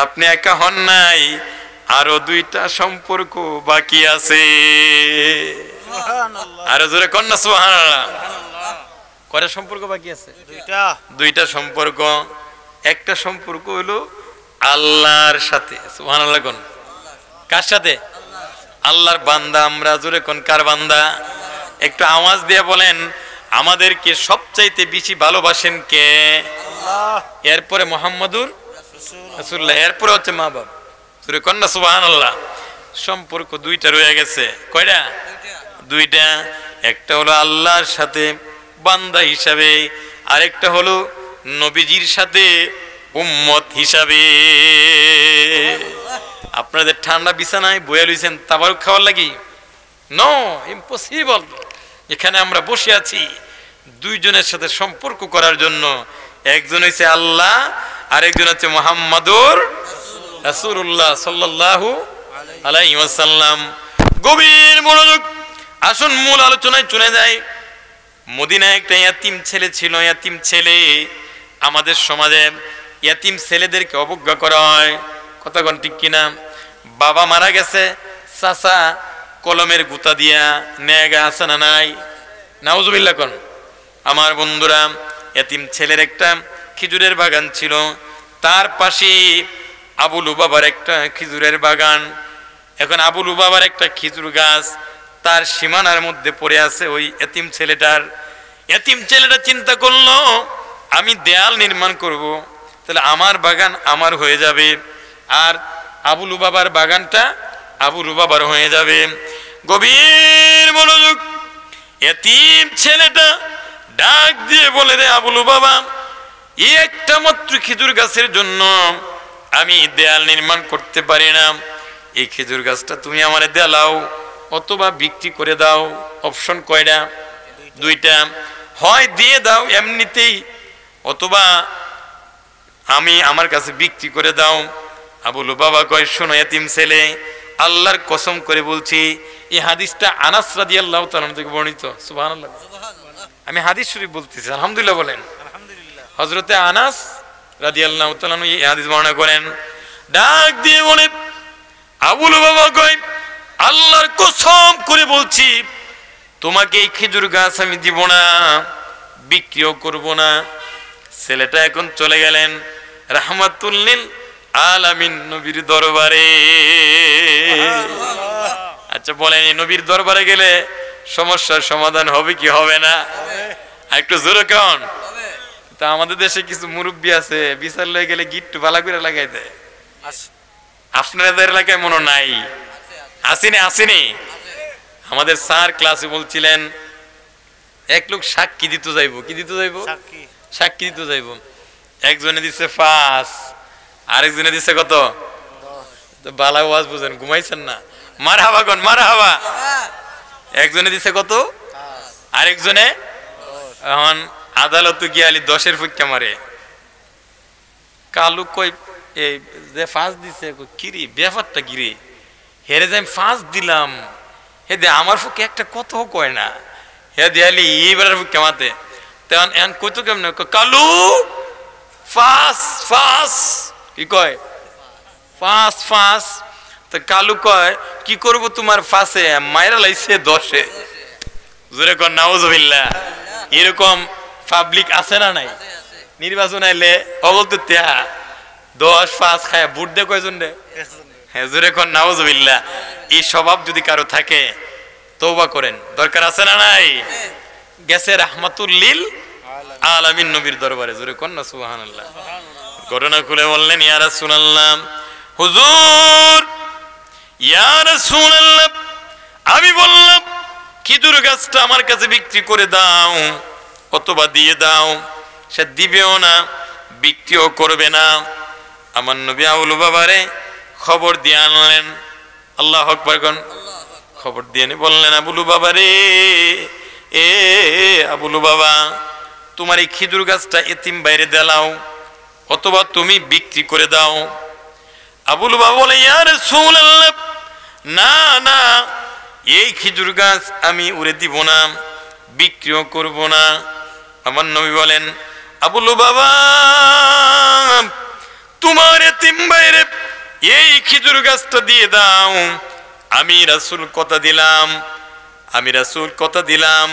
আপনি একা হন নাই, আরো 2টা সম্পর্ক বাকি আছে। সুবহানাল্লাহ। আরো জোরে কন্যা সুবহানাল্লাহ। কয়টা সম্পর্ক বাকি আছে? 2টা। 2টা সম্পর্ক। একটা সম্পর্ক হলো আল্লাহর সাথে। সুবহানাল্লাহ কোন? কার সাথে? আল্লাহর বান্দা আমরা। জোরে কোন কার বান্দা? একটু আওয়াজ দিয়ে বলেন, আমাদেরকে সবচাইতে বেশি ভালোবাসেন কে? আল্লাহ। এরপরে মুহাম্মাদুর রাসূল। রাসূলুল্লাহ, এরপরে হচ্ছে মা বাপ। জোরে কোন না সুবহানাল্লাহ। সম্পর্ক 2টা রয়ে গেছে। কয়টা? 2টা। একটা হলো আল্লাহর সাথে, বান্দা হিসাবে, আরেকটা হলো নবীজির সাথে উম্মত হিসাবে। আপনাদের ঠান্ডা বিছানায় বয়ে লইছেন তাবারুক খাওয়ার লাগি? No, impossible. এখানে আমরা বসে আছি দুইজনের সাথে সম্পর্ক করার জন্য। একজন হচ্ছে আল্লাহ, আরেকজন হচ্ছে মুহাম্মাদুর রাসূলুল্লাহ সাল্লাল্লাহু আলাইহি ওয়াসাল্লাম। গভীর মনোযোগ, আসুন মূল আলোচনায় চলে যাই। মদিনায় একটা ইয়াতিম ছেলে ছিল। ইয়াতিম ছেলে, আমাদের সমাজে ইয়াতিম ছেলেদেরকে অবজ্ঞা করা হয়, কথা কোন ঠিক কিনা? বাবা মারা গেছে, চাচা কলমের গুতা দিয়া নেগা আছে না নাই? নাউজুবিল্লাহ কোন। আমার বন্ধুরা, ইয়াতিম ছেলের একটা খেজুরের বাগান ছিল, তার পাশে আবু লুবাবার একটা খেজুরের বাগান। এখন আবু লুবাবার একটা খেজুর গাছ তার সীমানার মধ্যে পড়ে আছে ওই এতিম ছেলেটার। এতিম ছেলেটা চিন্তা করলো, আমি দেয়াল নির্মাণ করব, তাহলে আমার বাগান আমার হয়ে যাবে, আর আবু লুবাবার বাগানটা আবু লুবাবার হয়ে যাবে। গভীর মনোযোগ, এতিম ছেলেটা ডাক দিয়ে বলে, রে আবু লুবাবা, এই একটা মাত্র খেজুর গাছের জন্য আমি দেয়াল নির্মাণ করতে পারি না। এই খেজুর গাছটা তুমি আমারে দেলাও অথবা বিক্রি করে দাও। অপশন কয়টা? দুইটা। হয় দিয়ে দাও এমনিতেই, অথবা আমি আমার কাছে বিক্রি করে দাও। আবু লুবাবা কয়, শোনো এতিম ছেলে, আল্লাহর কসম করে বলছি, এই হাদিসটা আনাস রাদিয়াল্লাহু তাআলা থেকে বর্ণিত। সুবহানাল্লাহ, আমি হাদিস শরীফ বলতেছি, আলহামদুলিল্লাহ বলেন। হযরতে আনাস রাদিয়াল্লাহু তাআলা এই হাদিস বর্ণনা করেন। ডাক দিয়ে বলে, আবু লুবাবা কয়, আল্লাহর কসম করে বলছি, তোমাকে এই খেজুর গাছ আমি দিব না, বিক্রিও করব না। ছেলেটা এখন চলে গেলেন রাহমাতুল লিল আলামিন নবীর দরবারে। আচ্ছা বলেন, এই নবীর দরবারে গেলে সমস্যার সমাধান হবে কি হবে না? একটু জোরে কেমন? তা আমাদের দেশে কিছু মুরব্বী আছে, বিচার লয়ে গেলে গিট্টু ভালো করে লাগাই দেয়। আপনাদের এলাকায় মনে নাই? আসেনি? আসেনি? আমাদের স্যার ক্লাসে বলছিলেন, এক লোক সাক্ষী দিতে যাইব। কি দিতে যাইব? সাক্ষী দিতে যাইব। একজনে দিচ্ছে 5, আরেকজনে দিচ্ছে কত? তো বালা ওয়াজ বুঝেন, ঘুমাইছেন না? মারহাবা কোন, মারহাবা। একজনে দিচ্ছে কত? আরেকজনে এখন আদালত গিয়ে আলি 10-এর ফুক্কা মারে। কালু কই, এই যে 5 দিছে, কিরি ব্যাপারটা কিরি, হেরে যে আমি 5 দিলাম, হে দে আমার ফুকে একটা কত কয় না, হে দেয়ালি এইবার ফুক্কা মাতে। তখন এন কইতো কেমন, কালু 5 কি কয়, 5। তো কালু কয়, কি করব তোমার 5-এ, মায়েরা লাইছে 10-এ। জোরে কর নাউজুবিল্লাহ। এরকম পাবলিক আছে না নাই? নির্বাচন আইলে অবলতে 10-5 খায় ভোট দে কয়জন রে? হ্যাঁ, জোরে কর নাউজুবিল্লাহ। এই স্বভাব যদি কারো থাকে তওবা করেন, দরকার আছে না নাই? গেছে রাহমাতুল লিল আলামিন নবীর দরবারে, জোরে কর না সুবহানাল্লাহ। ঘটনা খুলে বললেন, ইয়া রাসূলুল্লাহ, হুজুর ইয়া রাসূলুল্লাহ, আমি বললাম খেজুর গাছটা আমার কাছে বিক্রি করে দাও অথবা দিয়ে দাও। সে দিবেও না, বিক্রিও করবে না। আমার নবী আবু লুবাবারে খবর দিয়ে আনলেন। আল্লাহু আকবার কোন। খবর দিয়ে বললেন, আবু লুবাবা রে, এ আবু লুবাবা, তোমার এই খেজুর গাছটা এতিম বাইরে দেলাও অথবা তুমি বিক্রি করে দাও। আবু লুবাবা বলে, ইয়া রাসূলুল্লাহ, না না, এই খেজুর গাছ আমি উড়ে দিব না, বিক্রিও করব না। আমার নবী বলেন, আবু লুবাবা, তোমার এতিম বাইরে এই খেজুর গাছটা দিয়ে দাও। আমি রাসূল কথা দিলাম,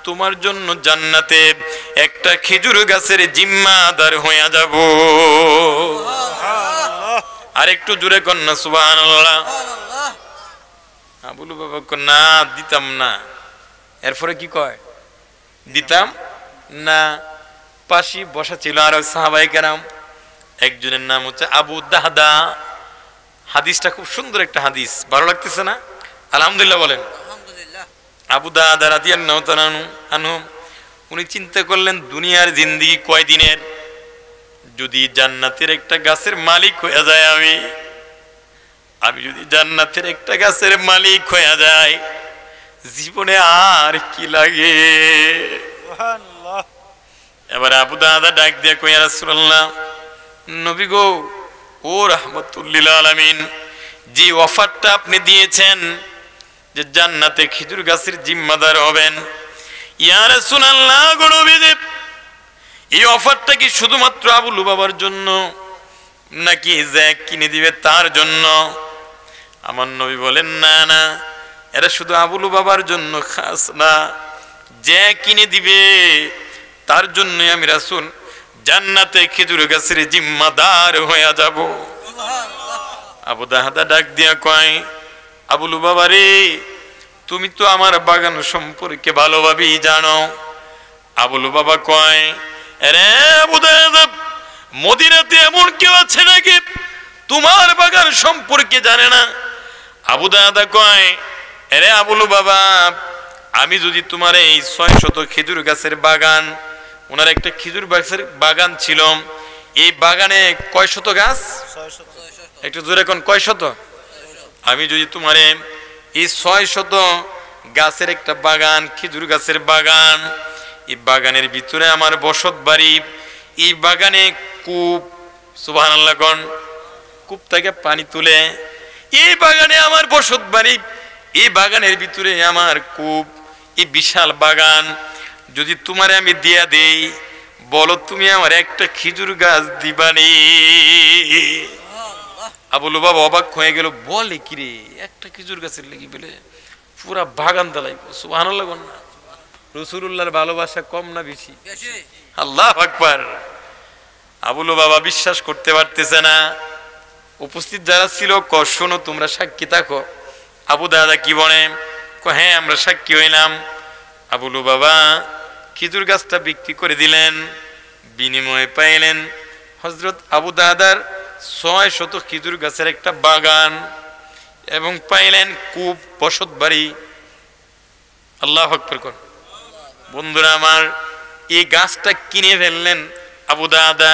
তোমার জন্য জান্নাতে একটা খেজুর গাছের জিম্মাদার হয়ে যাব। আর একটু জোরে কর না সুবহানাল্লাহ। আবু লুবাবা কয়, না দিতাম না। এরপরে কি কয়? দিতাম না। পাশে বসা ছিল আর সাহাবায়ে কেরাম, একজনের নাম হচ্ছে আবু দাহদা। হাদিসটা খুব সুন্দর একটা হাদিস, ভালো লাগতেছে না? আলহামদুলিল্লাহ বলেন। আবু দাহদা রাদিয়াল্লাহু তাআলা আনহু উনি চিন্তা করলেন দুনিয়ার জিন্দেগি কয়দিনের, যদি জান্নাতের একটা গাছের মালিক হয়ে যায় আমি যদি জান্নাতের একটা গাছের মালিক হয়ে যায়, জীবনে আর কি লাগে। সুবহানাল্লাহ। এবার আবু দাদা ডাক দিয়ে কই, ইয়া রাসূলুল্লাহ, নবী গো, ও রাহমাতুল্লিল আলামিন, যে অফারটা আপনি দিয়েছেন যে জান্নাতে খেজুর গাছের জিম্মাদার হবেন, ইয়া রাসূলুল্লাহ গো নবীজি, এই অফারটা কি শুধুমাত্র আবু লুবাবার জন্য নাকি যে কিনে দিবে তার জন্য? আমার নবী বলেন, না না, এটা শুধু আবু লুবাবার জন্য খাস না, যে কিনে দিবে তার জন্যই আমি রাসূল জান্নাতে খেজুর গাছের জিম্মাদার হয়ে যাব। আবু দাহাদা ডাক দিয়া কয়, আবু লুবাবা রে, তুমি তো আমার বাগান সম্পর্কে ভালোভাবেই জানো। আবু লুবাবা কয়, আরে আবু দাহাদা, মদিনাতে এমন কেউ আছে নাকি তোমার বাগান সম্পর্কে জানে না? আবু দাহাদা কয়, আরে আবু লুবাবা, আমি যদি তোমার এই 600 খেজুর গাছের বাগান, ওনার একটা খেজুর গাছের বাগান ছিল, এই বাগানে কয় শত গাছ, 600 একটু জোরে কোন, কয় শত? আমি যদি তোমার এই 600 গাছের একটা বাগান, খেজুর গাছের বাগান, এই বাগানের ভিতরে আমার বসত বাড়ি, এই বাগানে কূপ, সুবহানাল্লাহ কোন, কূপ থেকে পানি তুলে, এই বাগানে আমার বসত বাড়ি, এই বাগানের ভিতরে আমার কূপ, এই বিশাল বাগান যদি তোমারে আমি দিয়া দেই, বলো তুমি আমার একটা খেজুর গাছ দিবানি? আবু লুবাবা অবাক হয়ে গেল, বলে কি রে, একটা খেজুর গাছের লেগে বলে পুরা বাগান দালাইব? সুবহানাল্লাহ কোন না? রাসূলুল্লাহর ভালোবাসা কম না বেশি? আল্লাহু আকবার। আবু লুবাবা বিশ্বাস করতে পারতেছে না। উপস্থিত যারা ছিল, শোনো, তোমরা সাক্ষী থাকো। আবু দাদা কি বলে, হ্যাঁ আমরা সাক্ষী হইলাম। আবু লুবাবা খেজুর গাছটা বিক্রি করে দিলেন, বিনিময়ে পাইলেন হযরত আবু দাদার 600 খেজুর গাছের একটা বাগান, এবং পাইলেন কূপ, বসত বাড়ি। আল্লাহু আকবার কর। বন্ধুরা আমার, এই গাছটা কিনে ফেললেন আবু দাদা।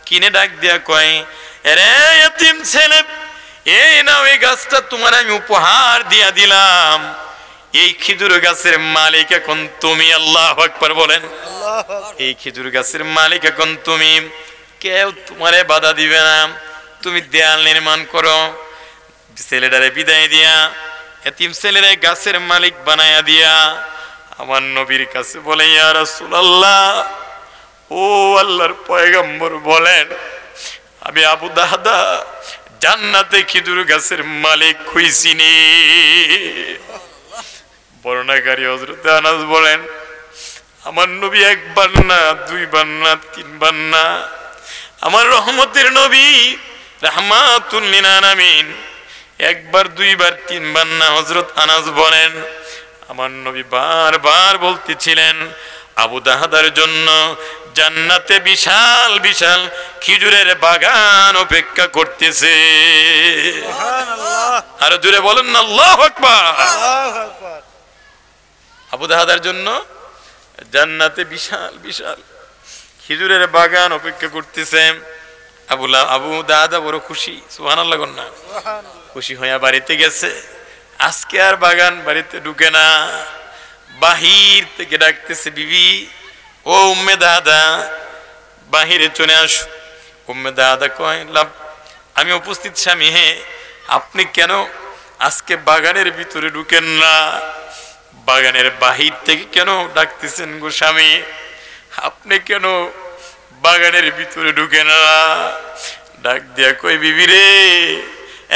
কিনে ডাক দিয়া কয়, আরে এতিম ছেলে, এই নাও, এই গাছটা তোমার আমি উপহার দিয়া দিলাম। এই খেজুর গাছের মালিক এখন তুমি। আল্লাহু আকবার বলেন। এই খেজুর গাছের মালিক এখন তুমি, কেউ তোমারে বাধা দিবে না। তুমি দেয়াল নির্মাণ করো। ছেলেটারে বিদায় দিয়া এতিম ছেলেরে গাছের মালিক বানায়া দিয়া আমার নবীর কাছে বলে, ইয়া রাসূলুল্লাহ, ও আল্লাহর পয়গম্বর বলেন, আমি আবু দাহদা জান্নাতে খেজুর গাছের মালিক হইছিনি। বর্ণনাকারী হযরত আনাস বলেন, আমার নবী একবার না, দুইবার না, তিনবার না, আমার রহমতের নবী রাহমাতুল লিল আলামিন একবার, দুইবার, তিনবার না। হযরত আনাস বলেন, আমার নবী বারবার বলতেছিলেন, আবু দাহদার জন্য জান্নাতে বিশাল বিশাল খেজুরের বাগান অপেক্ষা করতেছে। সুবহানাল্লাহ। আর জোরে বলেন না, আল্লাহু আকবার। আল্লাহু আকবার। আবু দাহদার জন্য জান্নাতে বিশাল বিশাল খেজুরের বাগান অপেক্ষা করতেছে। আবু দাহদা বড় খুশি, সুবহানাল্লাহ কোন না? সুবহানাল্লাহ। খুশি হইয়া বাড়িতে গেছে। আজকে আর বাগান বাড়িতে ঢুকে না, বাহির থেকে ডাকতেছে, বিবি, ও উম্মে দাদা, বাহিরে চলে আস। উম্মে দাদা কয়, লাভ, আমি উপস্থিত স্বামী, হে, আপনি কেন আজকে বাগানের ভিতরে ঢুকেন না? বাগানের বাহির থেকে কেন ডাকতেছেন গো স্বামী? আপনি কেন বাগানের ভিতরে ঢুকেন না? ডাক দিয়া কই, বিবি রে,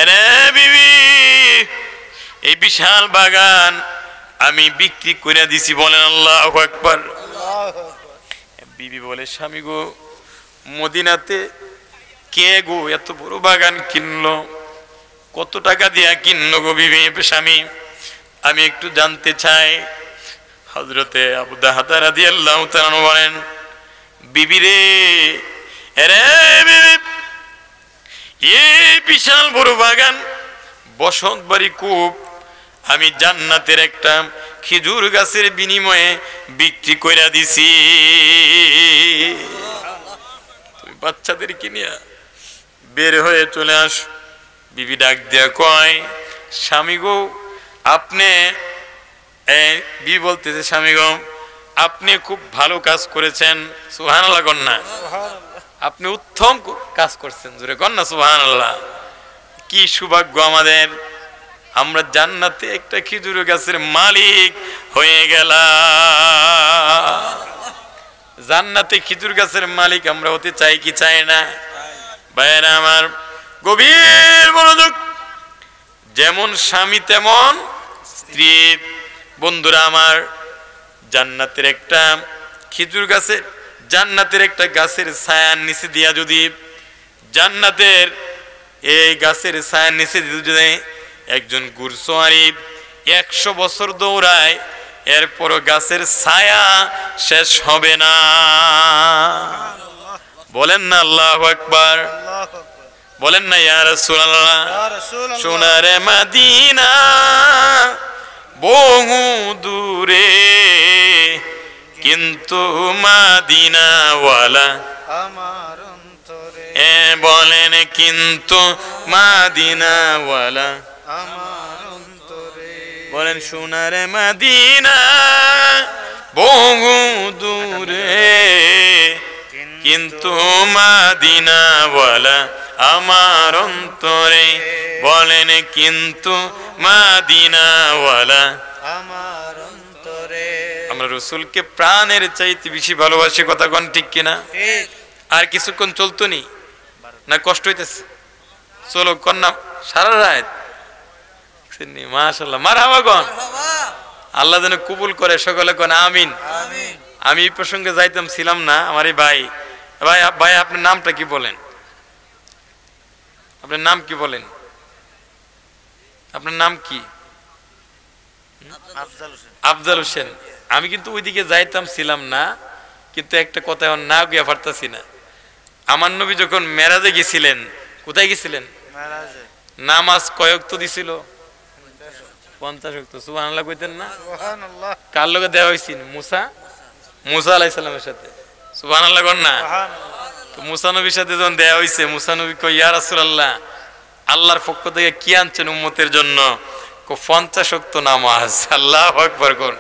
এরে বিবি, এই বিশাল বাগান আমি বিক্রি করে দিছি। বলেন আল্লাহু আকবার। আল্লাহু আকবার। বিবি বলে, স্বামী গো, মদিনাতে কে গো এত বড় বাগান কিনলো? কত টাকা দিয়া কিনলো গো বিবি? স্বামী, আমি একটু জানতে চাই। হযরতে আবু দাহদা রাদিয়াল্লাহু তাআলা বলেন, বিবি রে, আরে বিবি, এই বিশাল বড় বাগান, বসত বাড়ি, কূপ, আমি জান্নাতের একটা খেজুর গাছের বিনিময়ে বিক্রি কইরা দিছি। তুমি বাচ্চাদেরকে নিয়ে বের হয়ে চলে আস। বিবি ডাক দিয়া কয়, স্বামী গো আপনি, বিবি বলতেছে, স্বামী গো আপনি খুব ভালো কাজ করেছেন, সুবহানাল্লাহ কন্যা, আপনি উত্তম কাজ করছেন, জোরে কন্যা সুবহানাল্লাহ। কি সৌভাগ্য আমাদের, আমরা জান্নাতে একটা খেজুর গাছের মালিক হয়ে গেলাম। জান্নাতে খেজুর গাছের মালিক আমরা হতে চাই কি চাই না? ভাইয়েরা আমার, গভীর মনোযোগ। যেমন স্বামী তেমন স্ত্রী। বন্ধুরা আমার, জান্নাতের একটা খেজুর গাছের, জান্নাতের একটা গাছের ছায়ার নিচে দিয়া যদি, জান্নাতের এই গাছের ছায়ার নিচে যদি একজন ঘুড়সওয়ারি 100 বছর দৌড়ায়, এরপরও গাছের ছায়া শেষ হবে না। বলেন না আল্লাহু আকবার, বলেন না ইয়া রাসূলুল্লাহ। সোনারে মদিনা বহু দূরে, কিন্তু মদিনাওয়ালা আমার অন্তরে, বলেন কিন্তু মদিনাওয়ালা আমার অন্তরে, বলেন সোনারে মদিনা বহু দূরে, কিন্তু মদিনাওয়ালা আমার অন্তরে। বলেন কিন্তু মদিনাওয়ালা আমার অন্তরে। আমরা রাসূলকে প্রাণের চাইতে বেশি ভালোবাসি, কথা কোন ঠিক কিনা? ঠিক। আর কিছুক্ষণ চলতো নি না, কষ্ট হইতেছে? চলো কন্যা সারা রাত। মাশাআল্লাহ, মারহাবা কোন, আল্লাহ যেন কবুল করে, সকলে কোন আমিন। আমিন। আমি এই প্রসঙ্গে যাইতাম ছিলাম না, আমার এই ভাই, ভাই ভাই আপনার নামটা কি বলেন? আপনার নাম কি বলেন? আপনার নাম কি? আফজাল হোসেন। আফজাল হোসেন। আমি কিন্তু ওইদিকে যাইতাম ছিলাম না, কিন্তু একটা কথা এখন না গিয়া পারতাছি না। আমার নবী যখন মেরাজে গেছিলেন, কোথায় গেছিলেন? মেরাজে। নামাজ কয়েক তো দিছিল? 50 ওয়াক্ত। সুবহানাল্লাহ কইতেন না? সুবহানাল্লাহ। কার লগে দেওয়া হয়েছিল? মুসা আলাইহিস সালামের সাথে। সুবহানাল্লাহ কোন না? সুবহানাল্লাহ। তো মুসা নবীর সাথে যখন দেওয়া হয়েছে, মুসা নবী কই, ইয়া রাসূলুল্লাহ আল্লাহর পক্ষ থেকে কি আনছেন উম্মতের জন্য? 50 ওয়াক্ত নামাজ। আল্লাহু আকবার কোন।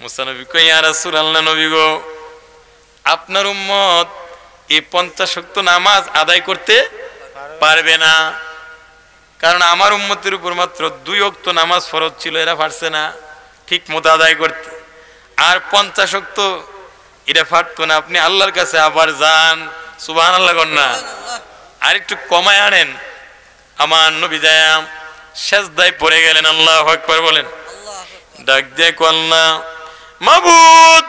মুসা নবী কই, ইয়া রাসূলুল্লাহ নবী গো, আপনার উম্মত এই 50 ওয়াক্ত নামাজ আদায় করতে পারবে না, কারণ আমার উম্মতের উপর মাত্র 2 ওয়াক্ত নামাজ ফরজ ছিল, এরা পারছে না ঠিক মতো আদায় করতে। আর 50 ওয়াক্ত এটা পারতো না। আপনি আল্লাহর কাছে আবার যান। সুবহানাল্লাহ কোন না? আর একটু কমায় আনেন। আমার নবী যায় সেজদায় পড়ে গেলেন। আল্লাহু আকবার বলেন। ডাক দিয়ে আল্লাহ, মাবুদ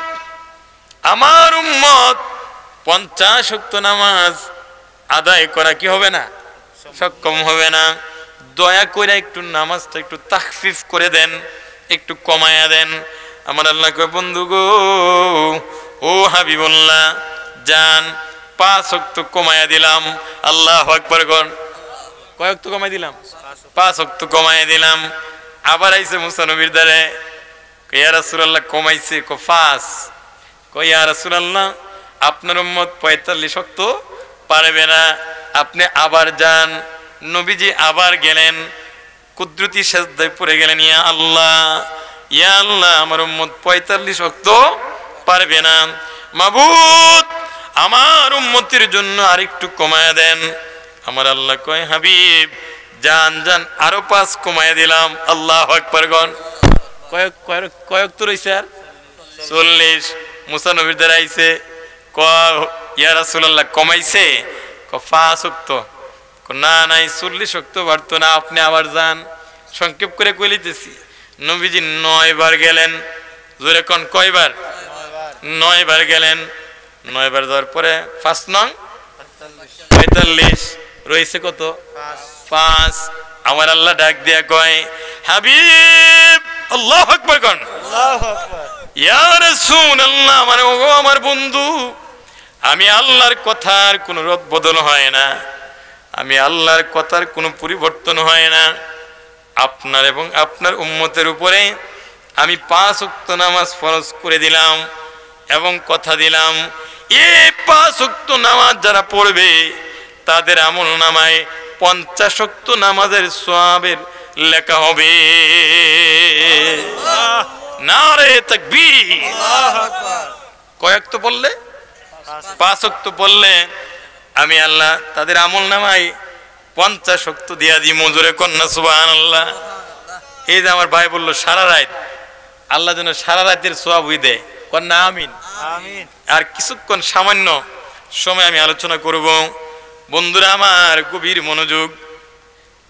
আমার উম্মত 50 ওয়াক্ত নামাজ আদায় করা কি হবে না, সক্ষম হবে না। দয়া করে একটু নামাজটা একটু তাখফিফ করে দেন, একটু কমায়া দেন। আমার আল্লাহ কয়, বন্ধু গো, ও হাবিবুল্লাহ জান, 5 ওয়াক্ত কমায়া দিলাম। আল্লাহু আকবার কোন। কয় ওয়াক্ত কমাই দিলাম? 5 ওয়াক্ত কমায়া দিলাম। আবার আইছে মুসা নবীর দ্বারে, ইয়া রাসূলুল্লাহ কমাইছে 5। কই, ইয়া রাসূলুল্লাহ আপনার উম্মত 45 ওয়াক্ত পারবে না, আপনি আবার যান। নবীজি আবার গেলেন, কুদরতি সেজদায় পড়ে গেলেন, ইয়া আল্লাহ, ইয়া আল্লাহ আমার উম্মত 45 ওয়াক্ত পারবে না, মাবুদ আমার উম্মতের জন্য আরেকটু কমায়া দেন। আমার আল্লাহ কয়, হাবিব যান যান, আরো 5 কমায়া দিলাম। আল্লাহু আকবার গন। কয়েক তো রইছে আর 40। মুসা নবীর দ্বারা আইছে, ইয়া রাসূলুল্লাহ কমাইছে 5 ওয়াক্ত। না নাই 40 ওয়াক্ত পারতো না, আপনি আবার যান। সংক্ষেপ করে কই লিতেছি, নবীজি 9 বার গেলেন। জোরে কোন, কয়বার? 9 বার গেলেন। 9 বার যাওয়ার পরে 5 নং 45 রয়েছে কত? 5। আমার আল্লাহ ডাক দিয়া কয়, হাবিব, আল্লাহু আকবার কোন। আল্লাহু আকবার। ইয়া রাসূলুল্লাহ, মানে ও আমার বন্ধু, আমি আল্লাহর কথার কোনো রদ বদল হয় না, আমি আল্লাহর কথার কোনো পরিবর্তন হয় না। আপনার এবং আপনার উম্মতের উপরে আমি 5 ওয়াক্ত নামাজ ফরজ করে দিলাম এবং কথা দিলাম এই 5 ওয়াক্ত নামাজ যারা পড়বে তাদের আমল নামায় 50 ওয়াক্ত নামাজের সওয়াবের লেখা হবে। নারে তাকবীর। আল্লাহু আকবার। কয় ওয়াক্ত পড়লে? 5 ওয়াক্ত পড়লে আমি আল্লাহ তাদের আমল নামায় 50 ওয়াক্ত দিয়া দিই। মজুরে কন্যা সুবহানাল্লাহ। এই যে আমার ভাই বললো সারা রাত, আল্লাহ যেন সারা রাতের সওয়াব দেয়। কন্যা আমিন। আমিন। আর কিছুক্ষণ সামান্য সময় আমি আলোচনা করব। বন্ধুরা আমার গভীর মনোযোগ।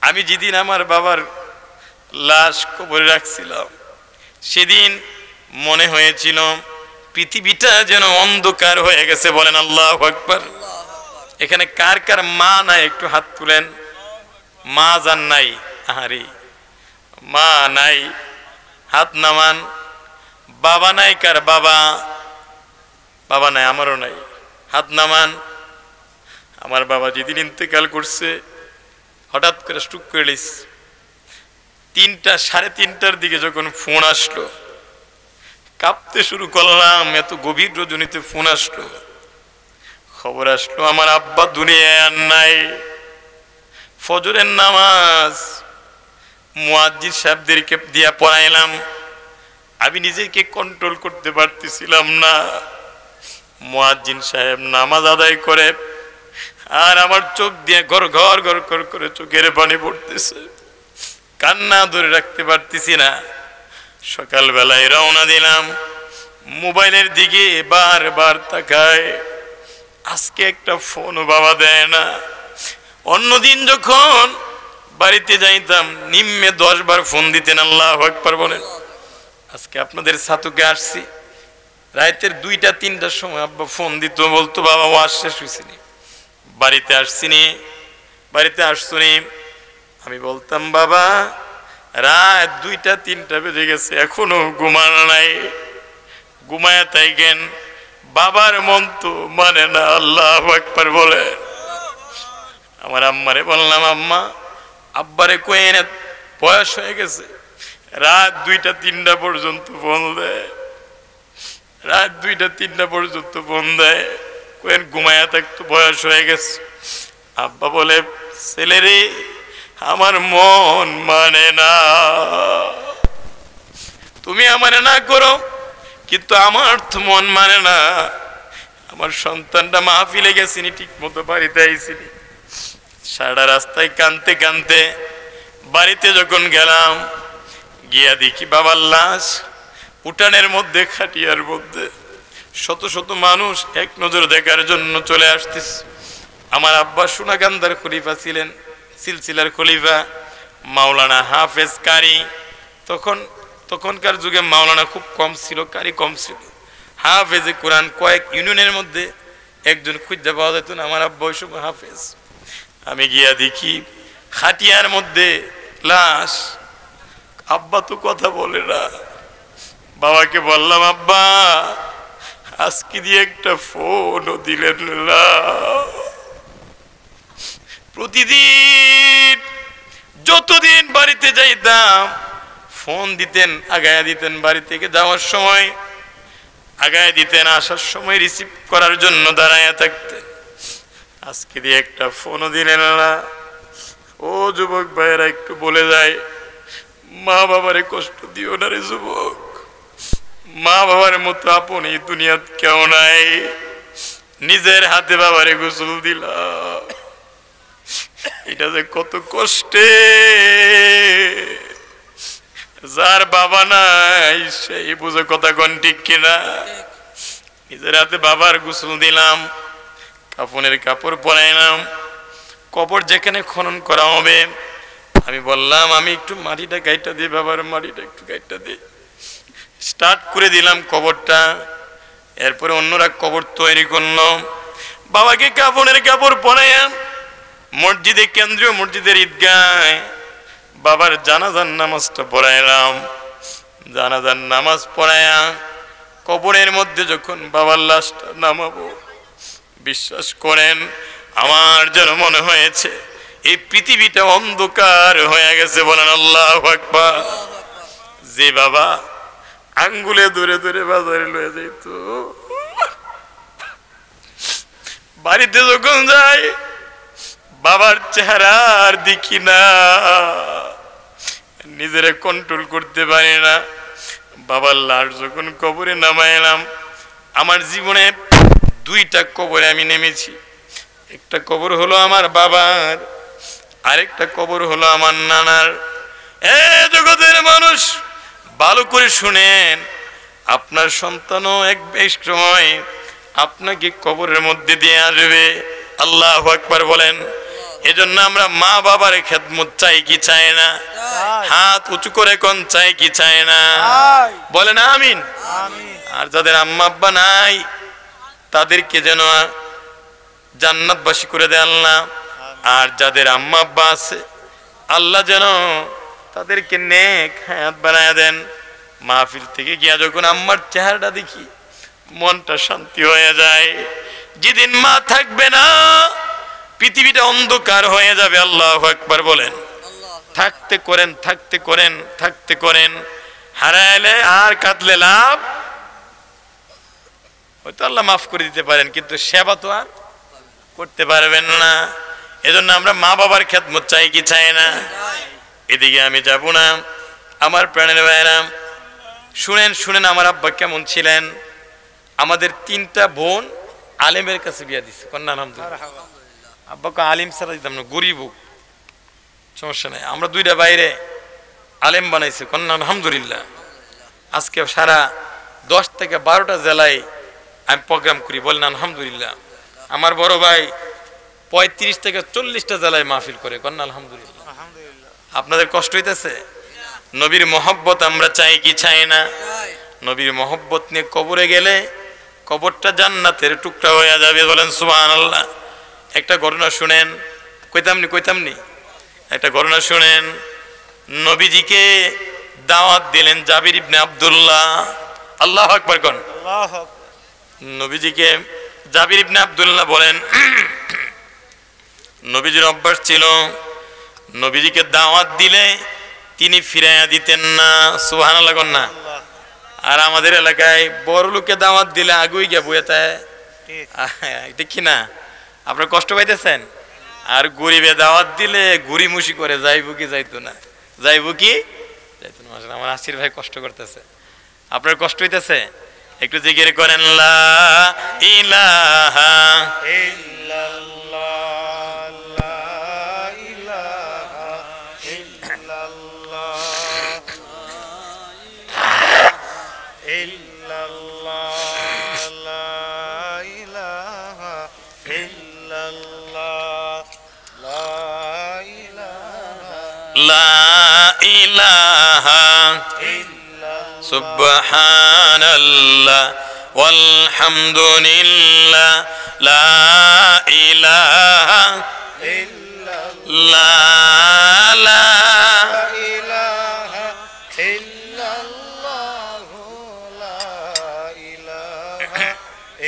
আমি যেদিন আমার বাবার লাশ কবরে রাখছিলাম সেদিন মনে হয়েছিল পৃথিবীটা যেন অন্ধকার হয়ে গেছে। বলেন আল্লাহু আকবার। এখানে কার কার মা নাই একটু হাত তুলেন। মা জান নাই? আহারে মা নাই, হাত নামান। বাবা নাই? কার বাবা? বাবা নাই, আমারও নাই, হাত নামান। আমার বাবা যেদিন ইন্তেকাল করছে হঠাৎ করে স্ট্রোক করে লিস। 3টা 3:30টার দিকে যখন ফোন আসলো কাঁপতে শুরু করলাম। এত গভীর রজনীতে ফোন আসলো, খবর আসলো আমার আব্বা দুনিয়ায় আর নাই। ফজরের নামাজ মুয়াজ্জিন সাহেবদেরকে দিয়া পড়াইলাম, আমি নিজেকে কন্ট্রোল করতে পারতেছিলাম না। মুয়াজ্জিন সাহেব নামাজ আদায় করে আর আমার চোখ দিয়ে ঘর ঘর ঘর ঘর করে চোখের পানি পড়তেছে, কান্না ধরে রাখতে পারতেছি না। সকালবেলায় রওনা দিলাম, মোবাইলের দিকে বারবার তাকায়, আজকে একটা ফোনও বাবা দেয় না। অন্যদিন যখন বাড়িতে যাইতাম নিম্নে 10 বার ফোন দিতেন। আল্লাহু আকবার বলেন। আজকে আপনাদের ছাতুকে আসছি, রাতের 2টা 3টার সময় আব্বা ফোন দিত, বলতো বাবা ওয়াজ শেষ হয়েছিনি, বাড়িতে আসছিনি, বাড়িতে আসছনি। আমি বলতাম বাবা রাত 2টা 3টা বেজে গেছে এখনো ঘুমান নাই, ঘুমায় থাকেন। বাবার মন তো মানে না। আল্লাহু আকবার বলে। আমার আম্মারে বললাম আম্মা আব্বারে কইেন বয়স হয়ে গেছে, রাত 2টা 3টা পর্যন্ত ফোন দেয়, রাত 2টা 3টা পর্যন্ত ফোন দেয়, কইেন ঘুমায়া থাকতো, বয়স হয়ে গেছে। আব্বা বলে ছেলেরে আমার মন মানে না, তুমি আমারে না করো কিন্তু আমার তো মন মানে না। আমার সন্তানটা মাহফিলে গেছিনি, ঠিক মতো বাড়িতে আইসিনি, সারা রাস্তায় কানতে কানতে বাড়িতে যখন গেলাম গিয়া দেখি বাবার লাশ উঠানের মধ্যে, খাটিয়ার মধ্যে। শত শত মানুষ এক নজর দেখার জন্য চলে আসতেছে। আমার আব্বা সোনাকান্দার খলিফা ছিলেন, সিলসিলার খলিফা মাওলানা হাফেজ কারি। তখনকার যুগে মাওলানা খুব কম ছিল, কারি কম ছিল। হাফেজে কোরআন কয়েক ইউনিয়নের মধ্যে একজন খুঁজে পাওয়া যেত না। আমার আব্বা ওই সময় হাফেজ। আমি গিয়া দেখি খাটিয়ার মধ্যে লাশ। আব্বা তো কথা বলে না। বাবাকে বললাম আব্বা আজকে দিয়ে একটা ফোনও দিলেন না। প্রতিদিন যতদিন বাড়িতে যাইতাম ফোন দিতেন, আগায়া দিতেন, বাড়ি থেকে যাওয়ার সময় আগায় দিতেন, আসার সময় রিসিভ করার জন্য দাঁড়াইয়া থাকতেন। আজকে দিয়ে একটা ফোনও দিলেন না। ও যুবক ভাইয়েরা একটু বলে যায়, মা বাবারে কষ্ট দিও না রে যুবক। মা বাবার মতো আপন এই দুনিয়াত কেউ নাই। নিজের হাতে বাবারে গোসল দিলাম, এটা যে কত কষ্টে। যার বাবা নাই সেই বুঝে কথা কোন ঠিক কিনা। নিজের হাতে বাবার গোসল দিলাম, কাফনের কাপড় পরাইলাম। কবর যেখানে খনন করা হবে আমি বললাম আমি একটু মাটিটা গাইটা দিই, বাবার মাটিটা একটু গাইটা দিই। স্টার্ট করে দিলাম কবরটা। এরপরে অন্যরা কবর তৈরি করলো। বাবাকে কাফনের কাপড় পরাইয়া মসজিদে, কেন্দ্রীয় মসজিদের ঈদগায় বাবার জানাজার নামাজটা পড়াইলাম। জানাজার নামাজ পড়াইয়া কবরের মধ্যে যখন বাবার লাশটা নামাবো, বিশ্বাস করেন আমার যেন মনে হয়েছে এই পৃথিবীটা অন্ধকার হয়ে গেছে। বলেন আল্লাহু আকবার। যে বাবা আঙ্গুলে ধরে ধরে বাজারে লয়ে যাইত। বাড়িতে যখন যাই বাবার চেহারা আর দেখি না, নিজেরে কন্ট্রোল করতে পারি না। বাবার লাশ যখন কবরে নামাইলাম, আমার জীবনে দুইটা কবরে আমি নেমেছি। একটা কবর হলো আমার বাবার, আরেকটা কবর হলো আমার নানার। এ জগতের মানুষ ভালো করে শুনেন, আপনার সন্তানও এক বেশ সময় আপনাকে কবরের মধ্যে দিয়ে আসবে। আল্লাহু আকবার বলেন। এজন্য আমরা মা বাবার খেদমত চাই কি চাই না? হাত উঁচু করে কোন চাই কি চাই না? বলেন আমিন। আর যাদের আম্মা আব্বা নাই তাদেরকে যেন জান্নাতবাসী করে দেয় আল্লাহ। আর যাদের আম্মা আব্বা আছে আল্লাহ যেন তাদেরকে নেক হায়াত বানায় দেন। মাহফিল থেকে গিয়া যখন আম্মার চেহারাটা দেখি মনটা শান্তি হয়ে যায়। যেদিন মা থাকবে না পৃথিবীটা অন্ধকার হয়ে যাবে। আল্লাহু আকবার বলেন। থাকতে করেন, থাকতে করেন, থাকতে করেন, হারাইলে আর কাঁদলে লাভ। হয়তো আল্লাহ মাফ করে দিতে পারেন, কিন্তু সেবা তো আর করতে পারবেন না। এজন্য আমরা মা বাবার খেদমত চাই কি চাই না? এদিকে আমি যাব না। আমার প্রাণের ভাইরা শুনেন, শুনেন আমার আব্বা কেমন ছিলেন। আমাদের 3টা বোন আলেমের কাছে বিয়া দিচ্ছে, কন্যা আলহামদুলিল্লাহ। আব্বাকে আলিম ছাড়া দিতাম না, গরিব সমস্যা নাই। আমরা 2টা বাইরে আলেম বানাইছি, কন্যা আলহামদুলিল্লাহ। আজকে সারা 10 থেকে 12টা জেলায় আমি প্রোগ্রাম করি, বলেন আলহামদুলিল্লাহ। আমার বড় ভাই 35 থেকে 40টা জেলায় মাহফিল করে, কন্যা আলহামদুলিল্লাহ। আপনাদের কষ্ট হইতেছে? নবীর মহব্বত আমরা চাই কি চাই না? নবীর মহব্বত নিয়ে কবরে গেলে কবরটা জান্নাতের টুকরা হয়ে যাবে, বলেন সুবহানাল্লাহ। একটা ঘটনা শুনেন, কইতামনি একটা ঘটনা শুনেন। নবীজিকে দাওয়াত দিলেন জাবির ইবনে আব্দুল্লাহ। আল্লাহু আকবার কোন। নবীজিকে জাবির ইবনে আব্দুল্লাহ বলেন, নবীজির অভ্যাস ছিল নবীজিকে দাওয়াত দিলে তিনি ফিরাইয়া দিতেন না, সুবহানাল্লাহ কোন না। আর আমাদের এলাকায় বড় লোককে দাওয়াত দিলে আগুই গিয়ে বইয়ে থাকে, এটা কি না? আপনারা কষ্ট পাইতেছেন? আর গরিবে দাওয়াত দিলে গুড়িমুষি করে, যাইবো কি যাইতো না, যাইবো কি যাইতো না। আমার আসির ভাই কষ্ট করতেছে, আপনার কষ্ট হইতেছে? একটু জিকির করেন, লা ইলাহা ইল্লাল্লাহ, লা ইলাহা ইল্লাল্লাহ, ইল্লাল্লাহ, লা ইলাহা ইল্লাল্লাহ, লা ইলাহা, লা ইলাহা সুবহানাল্লাহ ওয়ালহামদুলিল্লাহ, লা ইলাহা ইল্লাল্লাহ, লা ইলাহা ইল্লাল্লাহ, লা ইলাহা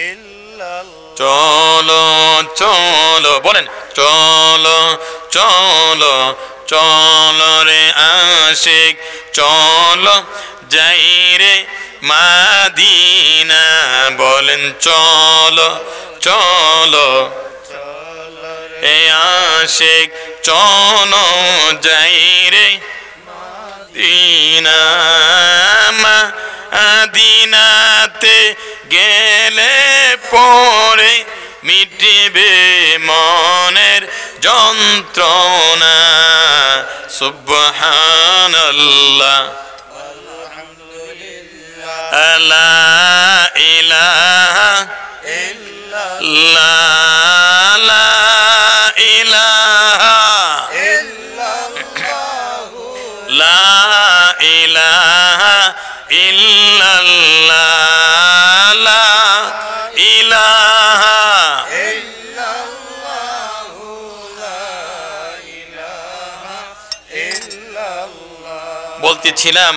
ইল্লাল্লাহ। চলো চলো বলেন, চলো চলো চলো রে আশিক, চলো যাই রে মাদিনা, বলেন চলো চলো এ আশিক, চলো যাই রে মাদিনা। মাদিনাতে গেলে পরে মিটিবে মনের যন্ত্রণা, সুবহানাল্লাহ, লা ইলাহা ইল্লাল্লাহ, লা ইলাহা ইল্লাল্লাহ, লা ইলাহা ইল্লাল্লাহ, লা ইলাহা ইল্লাল্লাহ, লা ইলাহা ইল্লাল্লাহ। বলতেছিলাম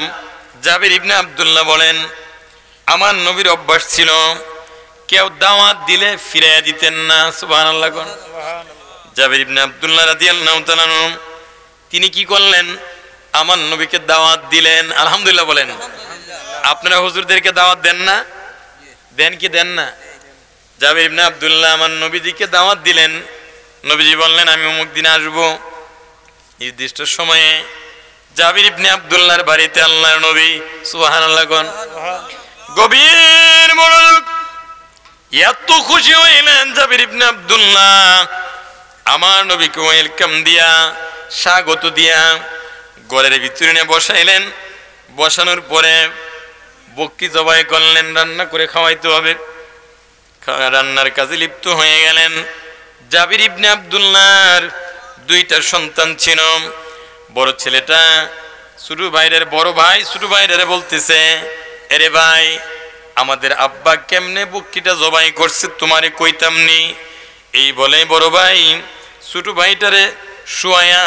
জাবির ইবনে আব্দুল্লাহ বলেন, আমার নবীর অভ্যাস ছিল কেউ দাওয়াত দিলে ফিরাইয়া দিতেন না, সুবহানাল্লাহ কোন। জাবির ইবনে আব্দুল্লাহ রাদিয়াল্লাহু তাআলা তিনি কি করলেন? আমার নবীকে দাওয়াত দিলেন, আলহামদুলিল্লাহ বলেন। আপনারা হুজুরদেরকে দাওয়াত দেন না? দেন কি দেন না? জাবির ইবনে আব্দুল্লাহ আমার নবীজিকে দাওয়াত দিলেন। নবীজি বললেন আমি অমুক দিন আসবো। নির্দিষ্ট সময়ে জাবির ইবনে আব্দুল্লাহর বাড়িতে আল্লাহর নবী সুবহানাল্লাহ কোন গভীর মনোযোগ, এত খুশি হইলেন জাবির ইবনে আব্দুল্লাহ আমার নবীকে ওয়েলকাম দিয়া, স্বাগত দিয়া ঘরের ভিতরে নিয়ে বসাইলেন। বসানোর পরে বকরি জবাই করলেন, রান্না করে খাওয়াইতে হবে। রান্নার কাজে লিপ্ত হয়ে গেলেন। জাবির ইবনে আব্দুল্লাহর দুইটা সন্তান ছিল। বড় ছেলেটা ছোট ভাইয়ের বড় ভাই ছোট ভাইয়ের বলতেছে, এরে ভাই আমাদের আব্বা কেমনে বকরিটা জবাই করছে তোমারে কইতাম নি। এই বলে বড় ভাই ছোট ভাইটারে শুয়ায়া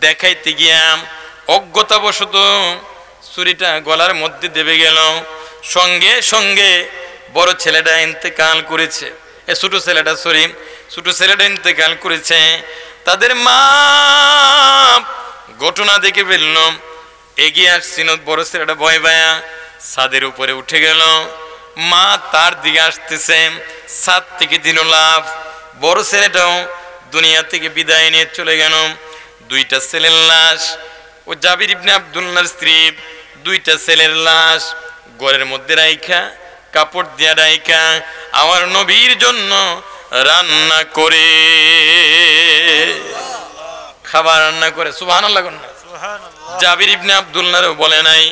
দেখাইতে গিয়া অজ্ঞতাবশত ছুরিটা গলার মধ্যে দেবে গেল। সঙ্গে সঙ্গে বড় ছেলেটা ইন্তেকাল করেছে। ছোট ছেলেটা ইন্তেকাল করেছে। তাদের মা ঘটনা দেখে ফেলল, এগিয়ে আসছিল। বড় ছেলেটা ভয় পায়া ছাদের উপরে উঠে গেল। মা তার দিকে আসতেছে, ছাদ থেকে দিল লাভ। বড় ছেলেটাও দুনিয়া থেকে বিদায় নিয়ে চলে গেল। দুইটা ছেলের লাশ, ও জাবির ইবনে আব্দুল্লাহর স্ত্রী দুইটা ছেলের লাশ ঘরের মধ্যে রাইখা, কাপড় দিয়া রাইখা আমার নবীর জন্য রান্না করে, খাবার রান্না করে। সুবহানাল্লাহ কোন না? জাবির ইবনে আব্দুল্লাহর বলে নাই।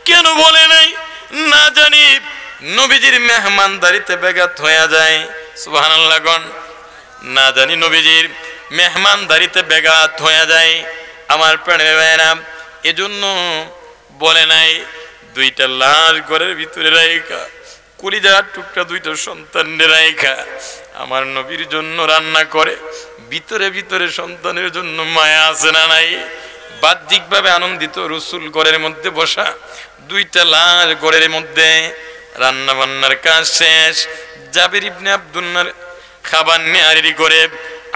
কেন বলে নাই? না জানি নবীজির মেহমানদারিতে ব্যাঘাত হয়ে যায়। সুবহানাল্লাহ কোন? না জানি নবীজির মেহমানদারিতে ব্যাঘাত হয়ে যায় আমার প্রাণের ভাইয়েরা, এজন্য বলে নাই। দুইটা লাশ ঘরের ভিতরে রাইখা, কলিজার টুকরা দুইটা সন্তানের রাইখা আমার নবীর জন্য রান্না করে। ভিতরে ভিতরে সন্তানের জন্য মায়া আছে না নাই? বাহ্যিকভাবে আনন্দিত রসুল ঘরের মধ্যে বসা, দুইটা লাশ ঘরের মধ্যে, রান্না বান্নার কাজ শেষ। জাবির ইবনে আব্দুল্লাহর খাবার নেয়ারি করে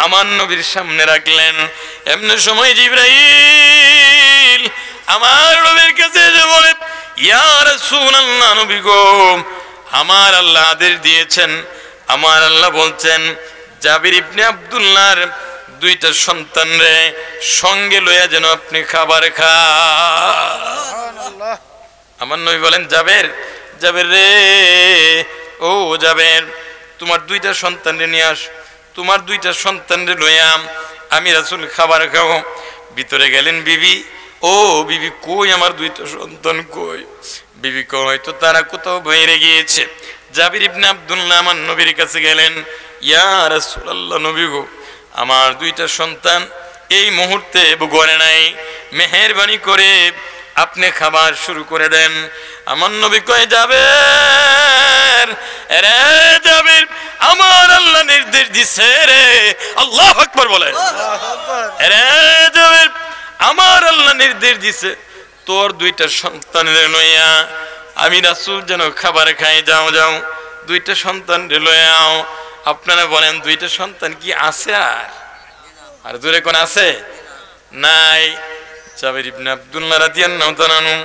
আমার নবীর সামনে রাখলেন। এমনি সময় জিবরাইল আমার নবীর কাছে এসে বলে, ইয়া রাসূলুল্লাহ, নবী গো, আমার আল্লাহ আদেশ দিয়েছেন, আমার আল্লাহ বলছেন জাবির ইবনে আব্দুল্লাহর দুইটা সন্তানরে সঙ্গে লইয়া যেন আপনি খাবার খান। আমার নবী বলেন, জাবের রে, ও জাবের, তোমার দুইটা সন্তানরে নিয়ে আস, তোমার দুইটা সন্তানরে লইয়া আমি রাসূল খাবার খাবো। ভিতরে গেলেন বিবি, ও বিবি কই আমার দুইটা সন্তান কই? বিবি কই হয়তো তারা কোথাও বাইরে গিয়েছে। জাবির ইবনে আব্দুল্লাহ আমার নবীর কাছে গেলেন, ইয়া রাসূলুল্লাহ, নবী গো, আমার দুইটা সন্তান এই মুহূর্তে ঘরে নাই, মেহেরবানি করে আপনি খাবার শুরু করে দেন। আমার নবী কয়, জাবের রে, জাবের, আমার আল্লাহ নির্দেশ দিছে রে। আল্লাহু আকবার বলে। রে জাবের, আমার আল্লাহ নির্দেশ দিছে তোর দুইটা সন্তানের লইয়া আমি রাসূল যেন খাবার খাই। যাও যাও, দুইটা সন্তান লইয়াও। আপনারা বলেন দুইটা সন্তান কি আছে? আর দূরে কোন আছে? নাই। জাবির ইবনে আব্দুল্লাহ রাদিয়াল্লাহু তাআলা আনহু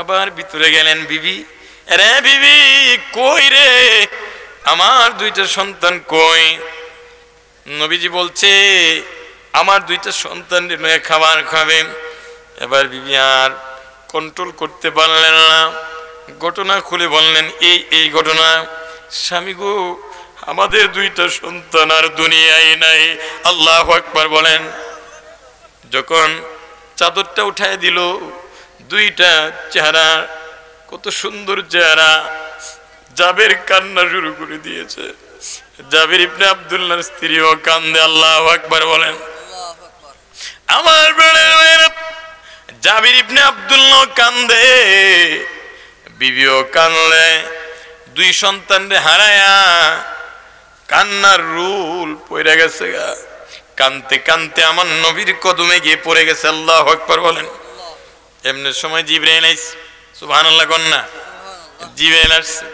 আবার ভিতরে গেলেন। বিবি, রে বিবি কই রে, আমার দুইটা সন্তান কই? নবীজি বলছে আমার দুইটা সন্তান নিয়ে খাবার খাবে। এবার বিবি আর কন্ট্রোল করতে পারলেন না, ঘটনা খুলে বললেন, এই ঘটনা। স্বামী গো, আমাদের দুইটা সন্তান আর দুনিয়ায় নাই। আল্লাহু আকবার বলেন। যখন চাদরটা উঠায় দিল, দুইটা চেহারা, কত সুন্দর চেহারা। জাবের কান্না শুরু করে দিয়েছে। জাবির ইবনে আব্দুল্লাহর স্ত্রীও কান্দে। আল্লাহু আকবার বলেন। আমার বেড়ে জাবির ইবনে আব্দুল্লাহ কান্দে, বিবিও কান্দে। দুই সন্তানরে হারায়া কান্নার রুল পড়ে গেছে গা। কানতে কানতে আমার নবীর কদমে গিয়ে পড়ে গেছে। আল্লাহু আকবার বলেন। এমনি সময় জিবরাইল আইছে। সুবহানাল্লাহ কোন না? জিবরাইল আসছে।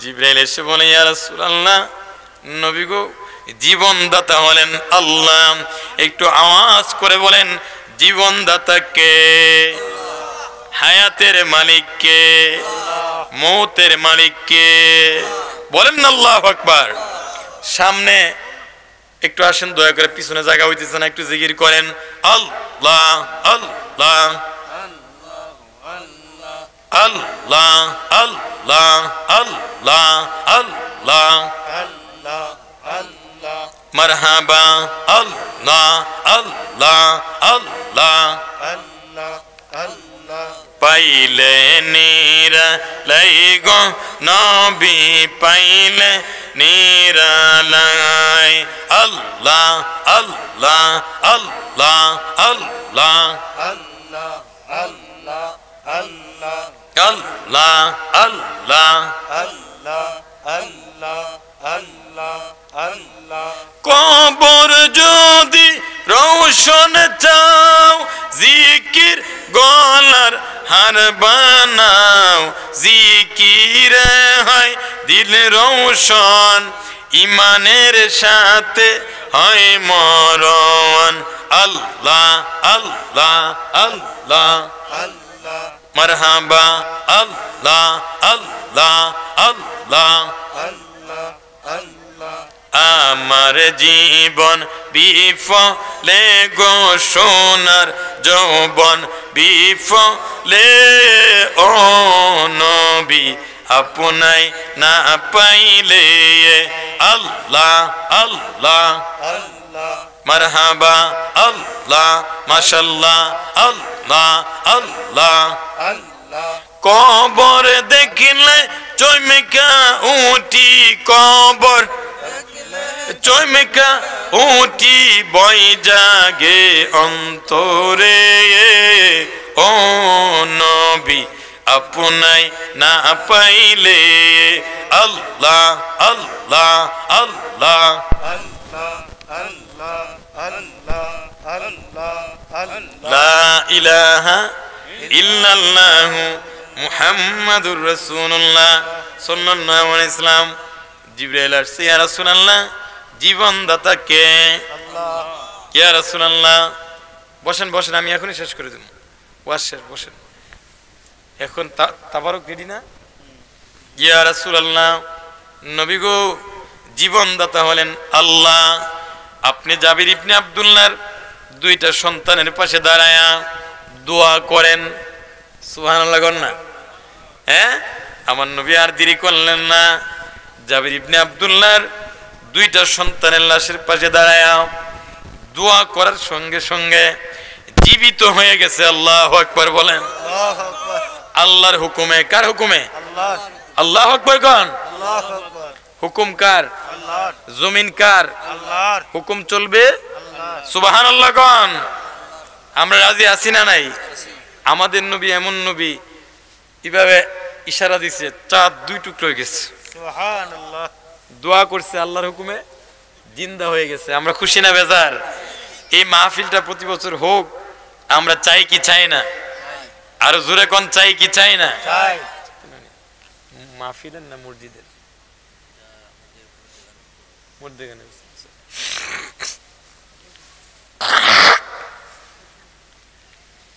জিবরাইল এসে বলে, ইয়া রাসূলুল্লাহ, নবী গো, জীবনদাতা হলেন আল্লাহ। একটু আওয়াজ করে বলেন, জীবনদাতা কে? হায়াতের মালিক কে? মৌতের মালিককে। বলেন না আল্লাহু আকবার। সামনে একটু আসেন দয়া করে, পিছনে জায়গা হইতেছে না, একটু জিকির করেন আল্লাহ আল্লাহ আল্লাহ আল্লাহ আল্লাহ আল্লাহ মারহাবা আল্লাহ আল্লাহ আল্লাহ পাইলে নিরালাই গো নবী পাইলে নিরালাই আল্লাহ আল্লাহ আল্লাহ আল্লাহ আল্লাহ আল্লাহ কবর যদি রৌশন চাও জিকির গলার হার বানাও জিকির হয় দিল রৌশন ইমানের সাথে হয় মরণ আল্লাহ আল্লাহ আল্লাহ মারহাবা আল্লাহ আল্লাহ আল্লাহ আমার জীবন বিফলে গো সোনার যৌবন বিফলে ও নবী আপনাই না পাইলে আল্লাহ আল্লাহ মারহাবা আল্লাহ মাশাআল্লাহ আল্লাহ আল্লাহ কবর দেখিলে চমকা উঠি কবর চমকা উঠি বই জাগে অন্তরে ও নবী আপনাই না পাইলে আল্লাহ আল্লাহ আল্লাহ লা ইলাহা ইল্লাল্লাহু মুহাম্মাদুর রাসূলুল্লাহ সাল্লাল্লাহু আলাইহি ওয়াসাল্লাম। জিবরাইল আসছে, ইয়া রাসূলুল্লাহ জীবনদাতা কে? আল্লাহ। ইয়া রাসূলুল্লাহ বসেন বসেন, আমি এখনই শেষ করে দেব ওয়াজ শেষ, বসেন এখন। তাবারক রেডি না? ইয়া রাসূলুল্লাহ নবী গো জীবনদাতা হলেন আল্লাহ। আপনি জাবির ইবনে আব্দুল্লাহর দুইটা সন্তানের পাশে দাঁড়ায়া দোয়া করেন, সুবহানাল্লাহ করেন না? হ্যাঁ, আমার নবী আর দেরি করলেন না, জাবির ইবনে আব্দুল্লাহর দুইটা সন্তানের লাশের পাশে দাঁড়ায়া দোয়া করার সঙ্গে সঙ্গে জীবিত হয়ে গেছে। আল্লাহু আকবার বলেন। আল্লাহর হুকুমে, কার হুকুমে? আল্লাহ। আল্লাহু আকবার কোন? আল্লাহু আকবার। হুকুম কার? আল্লাহর। জমিন কার? আল্লাহর। হুকুম চলবে আল্লাহর। সুবহানাল্লাহ কোন? আমরা রাজি আছি না নাই? আমাদের নবী এমন নবী, এভাবে ইশারা দিছে, চাঁদ দুই টুকরো হয়ে গেছে। সুবহানাল্লাহ। দোয়া করছে আল্লাহর হুকুমে, জিন্দা হয়ে গেছে। আমরা খুশি না বেজার? এই মাহফিলটা প্রতি বছর হোক, আমরা চাই কি চাই না? আরো জোরে কোন চাই কি চাই না? চাই। মাহফিলের না মসজিদের?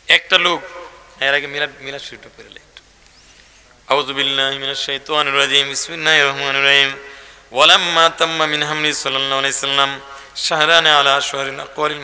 একটা লোক এর আগে মিলাদ শুরু করে আউযু বিল্লাহি মিনাশ শাইতানির রাজিম বিসমিল্লাহির রহমানির রহিম ওয়ালাম্মা তাম্মা মিন হামলি সাল্লাল্লাহু আলাইহি ওয়াসাল্লাম শাহরানা আলা শাহরিল আকওয়ালিল